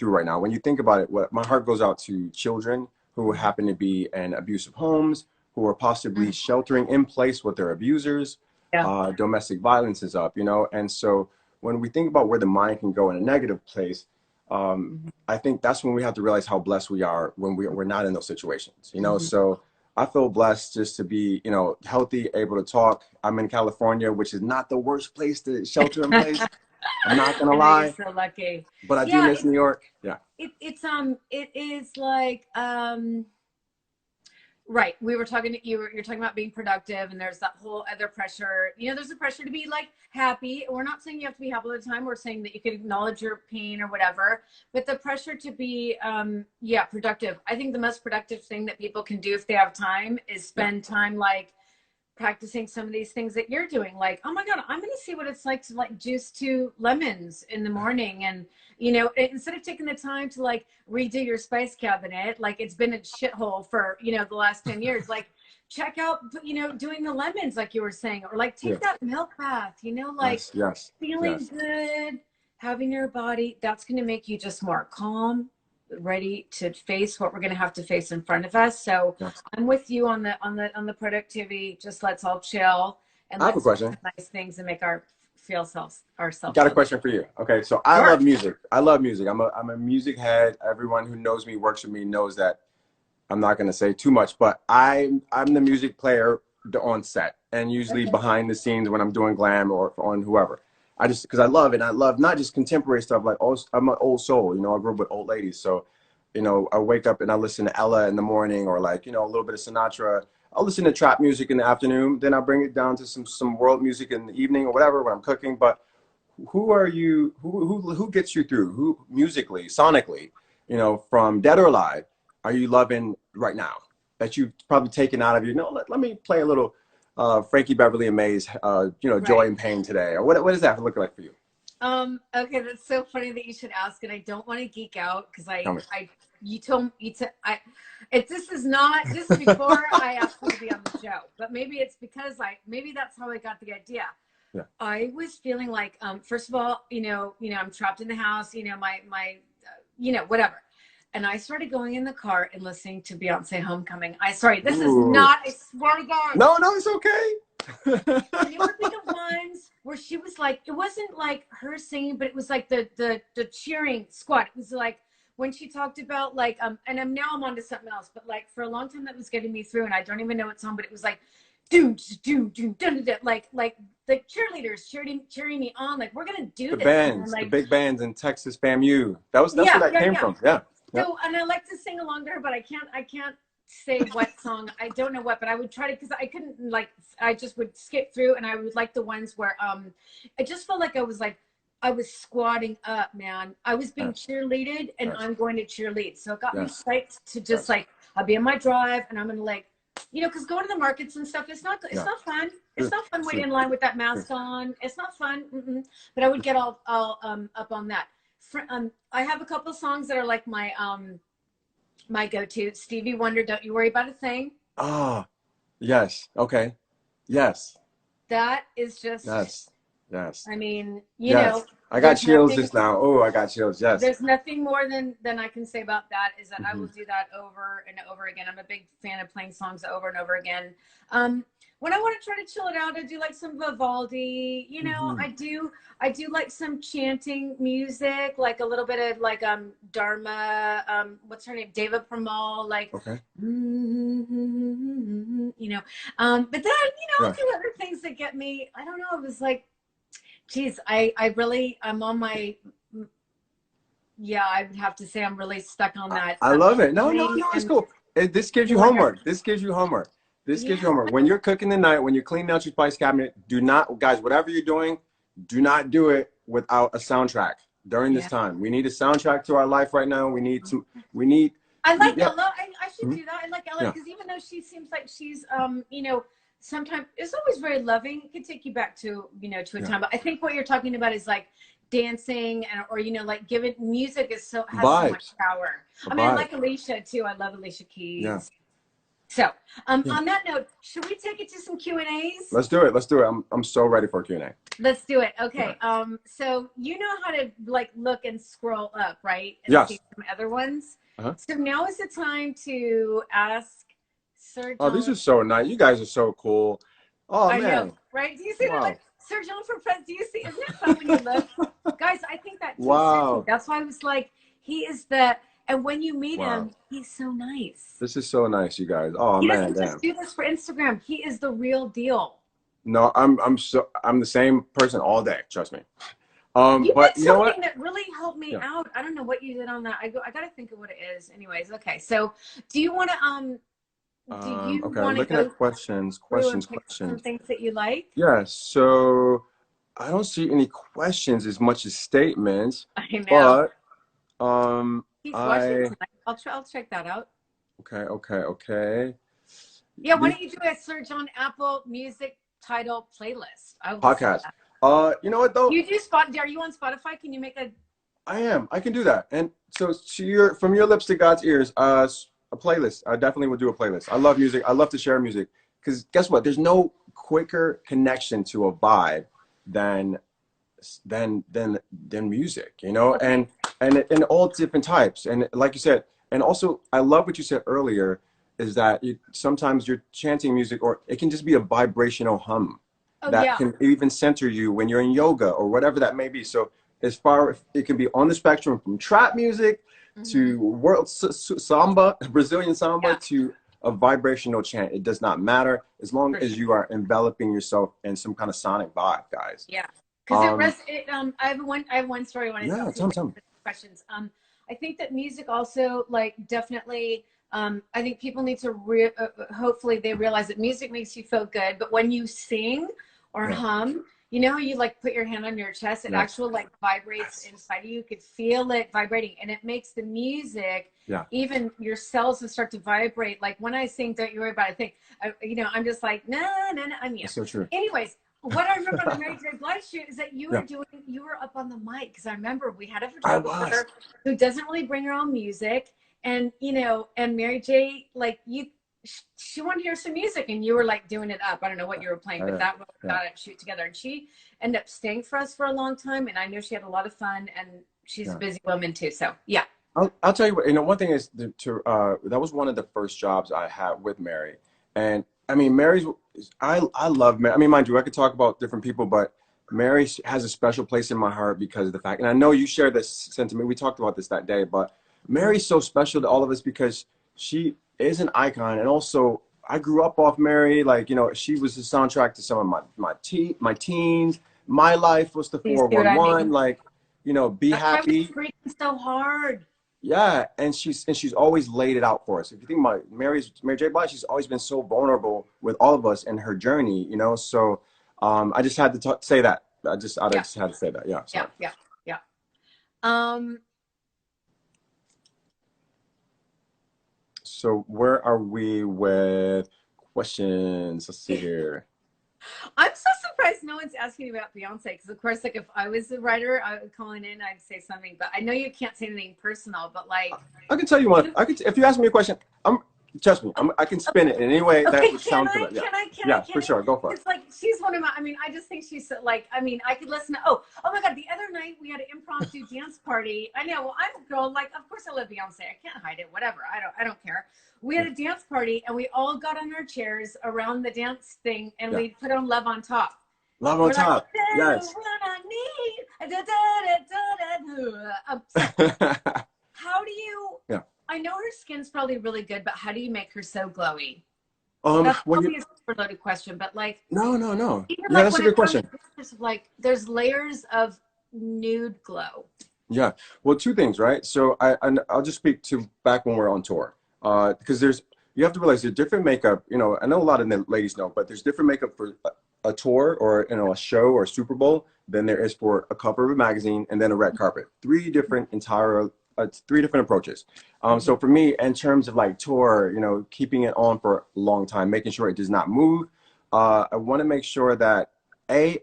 right now. When you think about it, what my heart goes out to children who happen to be in abusive homes, who are possibly sheltering in place with their abusers. Yeah. Domestic violence is up, and so when we think about where the mind can go in a negative place, I think that's when we have to realize how blessed we are when we're not in those situations, Mm-hmm. So I feel blessed just to be, healthy, able to talk. I'm in California, which is not the worst place to shelter in place. I'm not gonna I know you're lie, so lucky. but I do Yeah, miss New York. Yeah. it is like, right. We were talking, you're talking about being productive, and there's that whole other pressure. There's a pressure to be like happy. We're not saying you have to be happy all the time. We're saying that you can acknowledge your pain or whatever, but the pressure to be, productive. I think the most productive thing that people can do if they have time is Yeah. spend time like practicing some of these things that you're doing. Like, oh my God, I'm going to see what it's like to like juice 2 lemons in the morning. And, instead of taking the time to like redo your spice cabinet, like it's been a shithole for, the last 10 years, like check out, doing the lemons, like you were saying, or like Yeah. take that milk bath, like Yes. Yes. feeling Yes. good, having your body, that's going to make you just more calm, ready to face what we're going to have to face in front of us. So Yes. I'm with you on the productivity. Just let's all chill and I have a let's do question. nice things and make ourselves Got a feel good. question for you. Okay, so I Sure. love music. I love music. I'm a music head. Everyone who knows me, works with me, knows that I'm not going to say too much, but I'm the music player on set and usually Okay. behind the scenes when I'm doing glam or on whoever. I just because I love it. And I love not just contemporary stuff. Like I'm an old soul. I grew up with old ladies, so I wake up and I listen to Ella in the morning, or like a little bit of Sinatra. I'll listen to trap music in the afternoon. Then I bring it down to some world music in the evening or whatever when I'm cooking. But who are you? Who gets you through? Who musically, sonically, from Dead or Alive, are you loving right now that you've probably taken out of you? No, let me play a little Frankie Beverly and Mays, Joy Right. and Pain today. Or what does that look like for you? Okay, that's so funny that you should ask, and I don't want to geek out because Tell me. this is not this is before I asked you to be on the show, but maybe it's because maybe that's how I got the idea. Yeah. I was feeling like, first of all, I'm trapped in the house, my, whatever. And I started going in the car and listening to Beyonce Homecoming. Sorry, this is Ooh. not, I swear to God. No, it's okay. And it would be the ones where she was like, it wasn't like her singing, but it was like the cheering squad. It was like when she talked about like, and I'm on to something else, but like for a long time that was getting me through, and I don't even know what song, but it was like, like the cheerleaders cheering me on, like we're gonna do this, and then, The like, big bands in Texas FAMU. That's where yeah, that yeah, came yeah. from. Yeah. Yep. So, and I like to sing along to her, but I can't say what song. I don't know what, but I would try to, because I couldn't like, I just would skip through, and I would like the ones where I just felt like I was squatting up, man. I was being Yes. cheerleaded, and Yes. I'm going to cheerlead. So it got me Yes. psyched to just Yes. like, I'll be on my drive, and I'm gonna like, because going to the markets and stuff, it's Yeah. not fun. It's True. not fun waiting True. in line with that True. mask on. It's not fun. But I would get all up on that. I have a couple songs that are like my go-to. Stevie Wonder, "Don't You Worry About a Thing." Ah, yes. Okay. Yes. That is just, Yes. Yes. I mean, Yes. I got there's chills nothing just now. Oh, I got chills. Yes. there's nothing more than I can say about that, is that I Hmm. will do that over and over again. I'm a big fan of playing songs over and over again. When I want to try to chill it out, I do like some Vivaldi. Hmm. I do like some chanting music, like a little bit of like Dharma, what's her name? Deva Premal, like Okay. but then, I'll Yes. do other things that get me. I don't know. It was like, geez, I'm on my, yeah, I would have to say I'm really stuck on that. I love it. No, no, Ring no, it's and cool. This gives you wonder. homework. This gives you homework. This gives you Yeah. homework. When you're cooking tonight, when you're cleaning out your spice cabinet, do not, guys, whatever you're doing, do not do it without a soundtrack during this Yeah. time. We need a soundtrack to our life right now. We need, I like yeah. Ella. I should Mhm. do that. I like Ella Yeah. because even though she seems like she's, sometimes it's always very loving. It can take you back to, to a Yeah. time. But I think what you're talking about is like dancing or like giving music has so much Vibes. power. A I mean, I vibe. like Alicia too. I love Alicia Yeah. Keys. So, Yeah. on that note, should we take it to some Q&As? Let's do it. Let's do it. I'm so ready for Q&A. Let's do it. Okay. Okay. So you know how to like look and scroll up, right? And Yes. see some other ones. Uh-huh. So now is the time to ask Sir Oh, these John. are so nice. You guys are so cool. Oh, I know, man. right? Do you see that? Wow. Like Sir John for president. Do you see? Isn't it fun when you look? Guys, I think that too. Seriously. Wow. That's why I was like, he is the, and when you meet Wow. him, he's so nice. This is so nice, you guys. Oh, He man, doesn't damn. just do this for Instagram. He is the real deal. No, I'm the same person all day. Trust me. You But did you know something what? that really helped me Yeah. out. I don't know what you did on that. I gotta think of what it is. Anyways, okay. So do you wanna Okay, I'm looking go at questions, through and questions, pick some questions. things that you like? Yeah, so I don't see any questions as much as statements, I know. but He's watching I tonight. I'll check that out. okay. Yeah, why These don't you do a search on Apple Music title playlist? I will say podcasts. that. You know what though? You do spot are you on Spotify? Can you make a I am. I can do that. And so from your lips to God's ears, a playlist. I definitely would do a playlist. I love music. I love to share music because guess what? There's no quicker connection to a vibe than than music, okay. and all different types. And like you said, and also I love what you said earlier is that sometimes you're chanting music or it can just be a vibrational hum Oh that yeah. can even center you when you're in yoga or whatever that may be. So as far it can be on the spectrum from trap music Mm-hmm. to world samba, Brazilian samba Yeah, to a vibrational chant. It does not matter as long for as sure. you are enveloping yourself in some kind of sonic vibe, guys. Yeah, because Um, I have one story when I yeah, thought through tell me. questions. I think that music also like definitely. I think people need to hopefully they realize that music makes you feel good, but when you sing or Yeah. hum, you know how you like put your hand on your chest, it Yes. actually like vibrates Yes. inside of you. You could feel it vibrating, and it makes the music. Yeah. Even your cells will start to vibrate. Like when I sing "Don't You Worry About a Thing," I'm just like nah, nah, nah. I mean, That's so true. anyways, what I remember on the Mary J. Blige shoot is that Yeah. you were up on the mic because I remember we had a I was. photographer who doesn't really bring her own music, and and Mary J. like she wanted to hear some music, and you were like doing it up. I don't know what you were playing, but that we got it shoot together, and she ended up staying for us for a long time, and I know she had a lot of fun, and she's a busy woman too. So yeah. I'll tell you what, one thing is that was one of the first jobs I had with Mary. And I mean, I love Mary. I mean, mind you, I could talk about different people, but Mary has a special place in my heart because of the fact, and I know you share this sentiment. We talked about this that day, but Mary's so special to all of us because she is an icon. And also, I grew up off Mary. Like, she was the soundtrack to some of my teens. My life was the Do you see what I 411. mean? Like, be That's why we happy. scream so hard. yeah, and she's always laid it out for us. If you think about Mary J. Blige, she's always been so vulnerable with all of us in her journey, you know. So I just had to say that. I Yeah, just had to say that. Yeah, yeah, sorry. yeah, yeah. Um, So where are we with questions? Let's see here. I'm so surprised no one's asking about Beyonce because, of course, like if I was the writer, I would call in, I'd say something. But I know you can't say anything personal. But like, I can tell you one. I could if you ask me a question, I'm trust me. I can spin it in any way that okay, would sound good. Yeah, yeah, for sure. Go for it. It's like she's one of my. I mean, I just think she's so, like. I mean, I could listen to. Oh my God! The other night we had an impromptu dance party. I know. Well, I'm a girl. Like, of course I love Beyonce. I can't hide it. Whatever. I don't care. We had a dance party and we all got on our chairs around the dance thing and Yeah, we put on Love on Top. love on We're like, top. "That's Yes. what I need. Da, da, da, da, da." So how do you? Yeah. I know her skin's probably really good, but how do you make her so glowy? Um. That's Well, probably a super loaded question, but like no, no, no. even Yeah, like that's a when good it comes question. to pictures, like there's layers of nude glow. Yeah. Well, two things, right? So I'll just speak to back when we're on tour. Because you have to realize there's different makeup. You know, I know a lot of the ladies know, but there's different makeup for a tour or a show or a Super Bowl than there is for a cover of a magazine and then a red carpet. Three different approaches. Mm-hmm. So for me, in terms of like tour, keeping it on for a long time, making sure it does not move. I want to make sure that as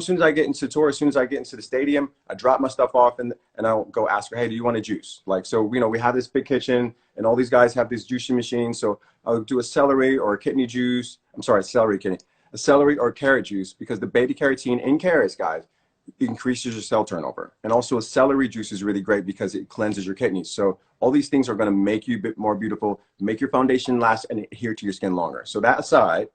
soon as I get into tour, as soon as I get into the stadium, I drop my stuff off and I'll go ask her, hey, do you want a juice? Like, so, we have this big kitchen and all these guys have these juicing machines. So I'll do a celery or a kidney juice. I'm sorry, a celery or carrot juice because the beta carotene in carrots, guys, increases your cell turnover. And also a celery juice is really great because it cleanses your kidneys. So all these things are going to make you a bit more beautiful, make your foundation last and adhere to your skin longer. So that aside,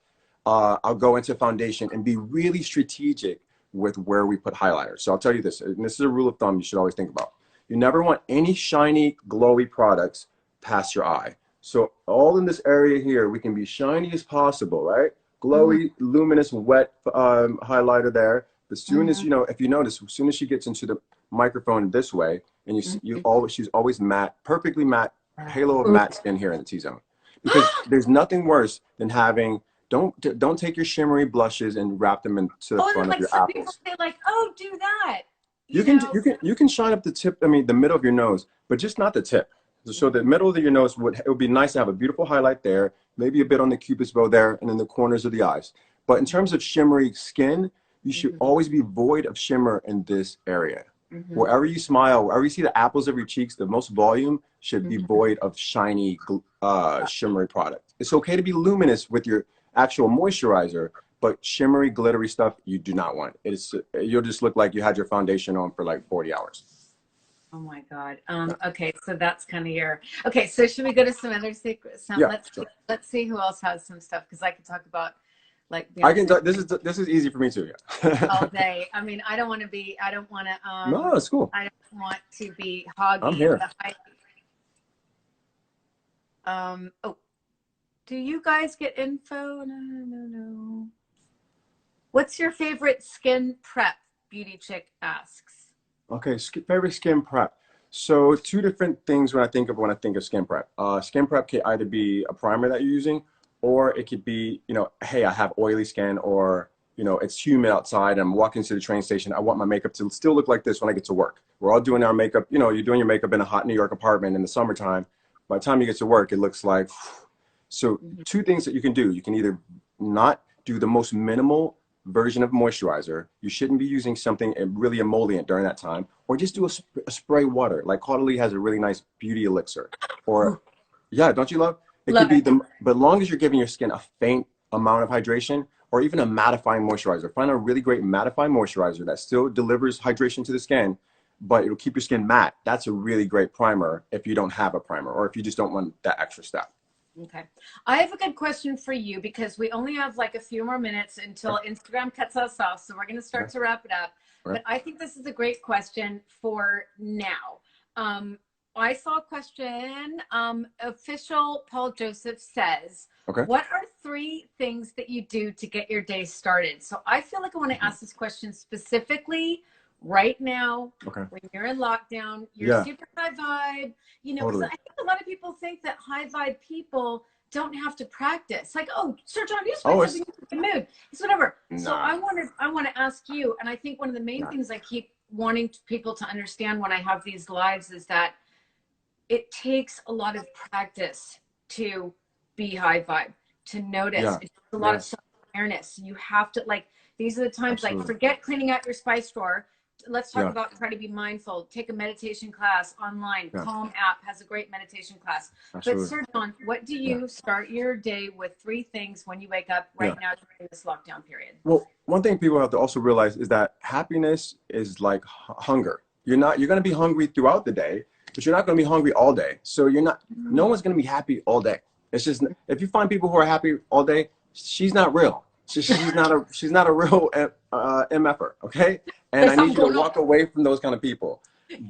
I'll go into foundation and be really strategic with where we put highlighters. So I'll tell you this, and this is a rule of thumb you should always think about. You never want any shiny, glowy products past your eye. So all in this area here, we can be shiny as possible, right? Mm-hmm. Glowy, luminous, wet highlighter there. As soon as, Mm-hmm. if you notice, as soon as she gets into the microphone this way, and she's always matte, perfectly matte, halo of matte skin here in the T-zone. Because there's nothing worse than having don't take your shimmery blushes and wrap them into the Oh, and front of like your some people apples. say, like, oh, do that. You You can know. you can shine up the tip, I mean the middle of your nose, but just not the tip. So the middle of your nose it would be nice to have a beautiful highlight there, maybe a bit on the cupid's bow there, and in the corners of the eyes. But in terms of shimmery skin, you should Mm-hmm. always be void of shimmer in this area. Mm-hmm. Wherever you smile, wherever you see the apples of your cheeks, the most volume should be Mm-hmm. void of shiny, shimmery product. It's okay to be luminous with your actual moisturizer, but shimmery, glittery stuff you do not want. You'll just look like you had your foundation on for like 40 hours. Oh my God. Yeah, Okay, so that's kind of your. Okay, so should we go to some other secrets? yeah, sure. Let's see who else has some stuff because I could talk about like I can. Beyonce This is easy for me too. Yeah. all day. I mean, I don't want to be. I don't want to. No, it's cool. I don't want to be I'm hoggy. here. But oh, do you guys get info? No, no, no, no. What's your favorite skin prep? Beauty Chick asks. Okay, favorite skin prep. So two different things when I think of skin prep. Skin prep can either be a primer that you're using, or it could be, hey, I have oily skin, or it's humid outside. I'm walking to the train station. I want my makeup to still look like this when I get to work. We're all doing our makeup. You're doing your makeup in a hot New York apartment in the summertime. By the time you get to work, it looks like. So Mhm. two things that you can do. You can either not do the most minimal version of moisturizer. You shouldn't be using something really emollient during that time, or just do a spray water. Like Caudalie has a really nice beauty elixir, or yeah, don't you love? It could Love be it. but as long as you're giving your skin a faint amount of hydration, or even a mattifying moisturizer. Find a really great mattifying moisturizer that still delivers hydration to the skin, but it'll keep your skin matte. That's a really great primer if you don't have a primer, or if you just don't want that extra step. Okay. I have a good question for you because we only have like a few more minutes until Instagram cuts us off. So we're going to start Okay. to wrap it up. Okay. But I think this is a great question for now. I saw a question. Official Paul Joseph says, Okay. what are 3 things that you do to get your day started? So I feel like I want to ask this question specifically right now, Okay. when you're in lockdown, you're Yeah. super high vibe, you know, because Totally. I think a lot of people think that high vibe people don't have to practice. Like, oh, search on Oh, newspaper, something it's in the mood. It's whatever. So nah, I want to ask you, and I think one of the main nah. things I keep wanting people to understand when I have these lives is that it takes a lot of practice to be high vibe, to notice. Yeah. It takes a lot of Yes. self-awareness. You have to, like, these are the times, like, Absolutely. forget cleaning out your spice drawer. Let's talk Yeah. about try to be mindful. Take a meditation class online. Yeah. Calm app has a great meditation class. But Absolutely. Sir John, what do Yeah. you start your day with 3 things when you wake up Yeah. right now during this lockdown period? Well, one thing people have to also realize is that happiness is like hunger. You're going to be hungry throughout the day, but you're not going to be hungry all day. So no one's going to be happy all day. It's just, if you find people who are happy all day, she's not real. She's not a real MFer. Okay. And There's I need something you to going on. walk away from those kind of people.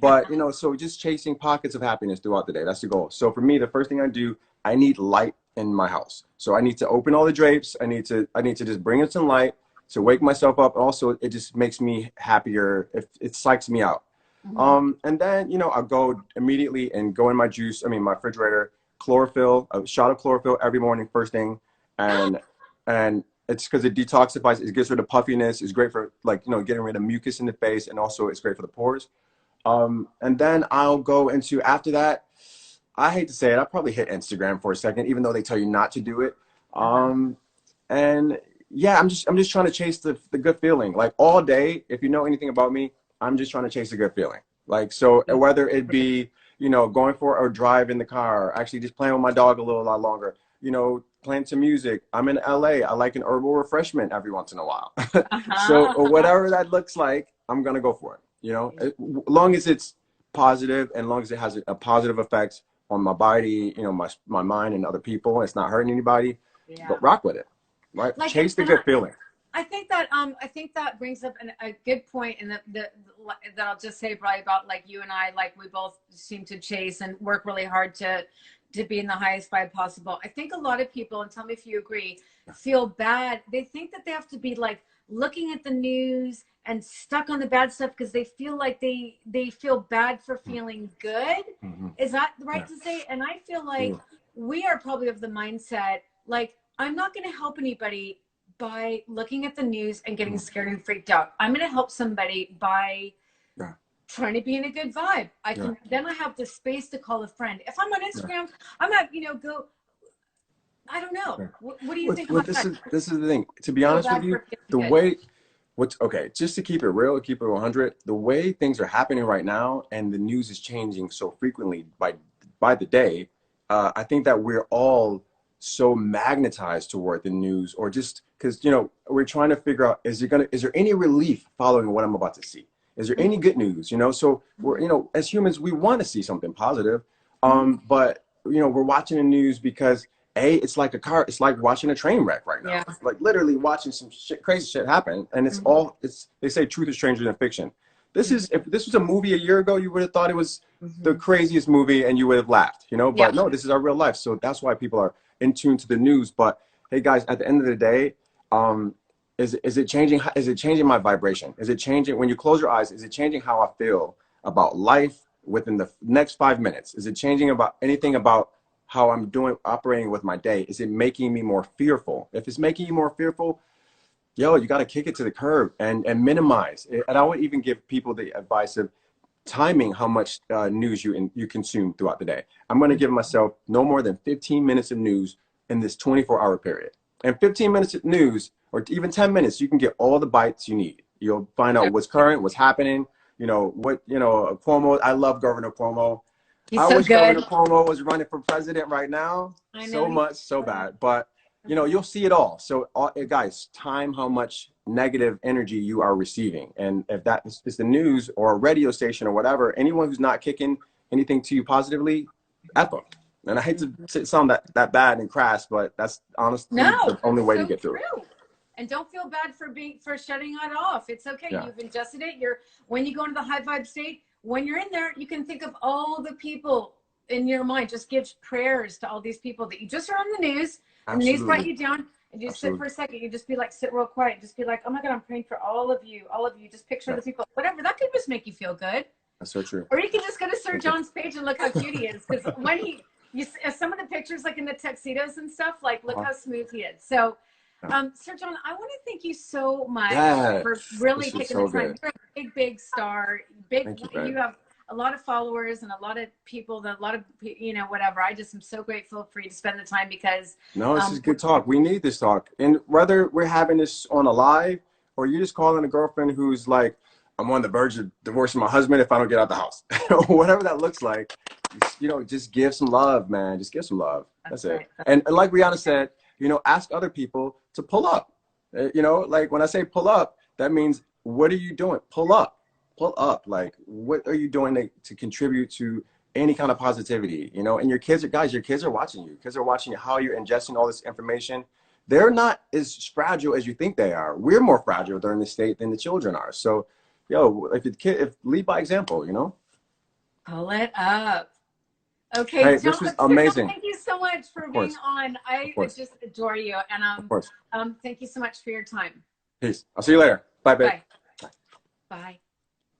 But, so just chasing pockets of happiness throughout the day. That's the goal. So for me, the first thing I do, I need light in my house. So I need to open all the drapes. I need to just bring in some light to wake myself up. Also, it just makes me happier. It psychs me out. Mhm. And then, I'll go immediately and go in my refrigerator, chlorophyll, a shot of chlorophyll every morning, first thing. And, and it's because it detoxifies, it gets rid of puffiness. It's great for, like, getting rid of mucus in the face. And also it's great for the pores. And then I'll go into, after that, I hate to say it, I'll probably hit Instagram for a second, even though they tell you not to do it. Uh-huh. And yeah, I'm just trying to chase the good feeling. Like all day, if you know anything about me, I'm just trying to chase a good feeling. Like, so whether it be, going for a drive in the car, actually just playing with my dog a lot longer, playing some music. I'm in LA. I like an herbal refreshment every once in a while. So or Uh-huh. whatever that looks like, I'm gonna go for it. As long as it's positive and long as it has a positive effect on my body, my mind and other people, it's not hurting anybody, Yeah. but rock with it, right? Like, Chase the good feeling. I think that brings up a good point, and that I'll just say probably about, like, you and I, like, we both seem to chase and work really hard to be in the highest vibe possible. I think a lot of people, and tell me if you agree, feel bad. They think that they have to be, like, looking at the news and stuck on the bad stuff because they feel like they feel bad for feeling good. Mm-hmm. Is that right Yeah. to say? And I feel like Ooh. we are probably of the mindset, like, I'm not going to help anybody by looking at the news and getting Mm. scared and freaked out. I'm going to help somebody by Yeah. trying to be in a good vibe. Yeah. Then I have the space to call a friend. If I'm on Yeah. Instagram, I'm not, go, I don't know. Yeah. What do you think What about this that? is this is the thing. To be Feel honest with bad you, for feeling the good. way what's okay, just to keep it real, keep it 100, the way things are happening right now and the news is changing so frequently by the day, I think that we're all so magnetized toward the news, or just because we're trying to figure out, is there any relief following what I'm about to see? Is there any good news? So we're, as humans, we want to see something positive, Mhm. but we're watching the news because it's like it's like watching a train wreck right now. Yeah. It's like literally watching some crazy shit happen, and Mhm. they say truth is stranger than fiction. Mhm. If this was a movie a year ago, you would have thought it was the Mhm. craziest movie and you would have laughed, Yeah. but no, this is our real life. So that's why people are in tune to the news. But hey guys, at the end of the day, um, is it changing? Is it changing my vibration? Is it changing when you close your eyes? Is it changing how I feel about life within the next 5 minutes? Is it changing about anything about how I'm operating with my day? Is it making me more fearful? If it's making you more fearful, yo, you got to kick it to the curb and minimize. And I would even give people the advice of timing how much news you consume throughout the day. I'm going to give myself no more than 15 minutes of news in this 24-hour period. And 15 minutes of news, or even 10 minutes, you can get all the bites you need. You'll find out what's current, what's happening. Cuomo. I love Governor Cuomo. He's I so wish Governor good. Cuomo was running for president right now. I know So he much, so would. bad. But you'll see it all. So, guys, time how much negative energy you are receiving. And if that is the news or a radio station or whatever, anyone who's not kicking anything to you positively, F them. And I hate to sound that bad and crass, but that's honestly the No, only it's way to so get through it. true. And don't feel bad for shutting it off. It's okay. Yeah. You've ingested it. When you go into the high vibe state, when you're in there, you can think of all the people in your mind. Just give prayers to all these people that you just heard on the news, and the news brought Absolutely. you down. and you sit for Absolutely. a second, you just be like, sit real quiet, just be like, oh my God, I'm praying for all of you, all of you. Just picture Yeah, the people, whatever. That could just make you feel good. that's so true. Or you can just go to Sir Thank you. John's page and look how cute he is. Because when some of the pictures, like in the tuxedos and stuff, like look Uh-huh. how smooth he is. So, Yeah. Sir John, I want to thank you so much for Yes, really this was taking the so time. good. You're a big, big star. Big, Thank you, you man. have a lot of followers and a lot of people, whatever. I just am so grateful for you to spend the time because, No, this is um, good talk. We need this talk. And whether we're having this on a live or you're just calling a girlfriend who's like, I'm on the verge of divorcing my husband if I don't get out the house. Whatever that looks like, just give some love, man. Just give some love. That's that's it. right. And like Rihanna said, ask other people to pull up. Like when I say pull up, that means what are you doing? Pull up. Pull up. Like, what are you doing to contribute to any kind of positivity, and your kids are watching you. Kids are watching how you're ingesting all this information. They're not as fragile as you think they are. We're more fragile during this state than the children are. So, if lead by example. Pull it up. Okay, Hey, John, this was Sir John, amazing. thank you so much for Of being course. on. Of I course. just adore you. And Of course. thank you so much for your time. Peace. I'll see you later. Bye, babe. Bye. Bye.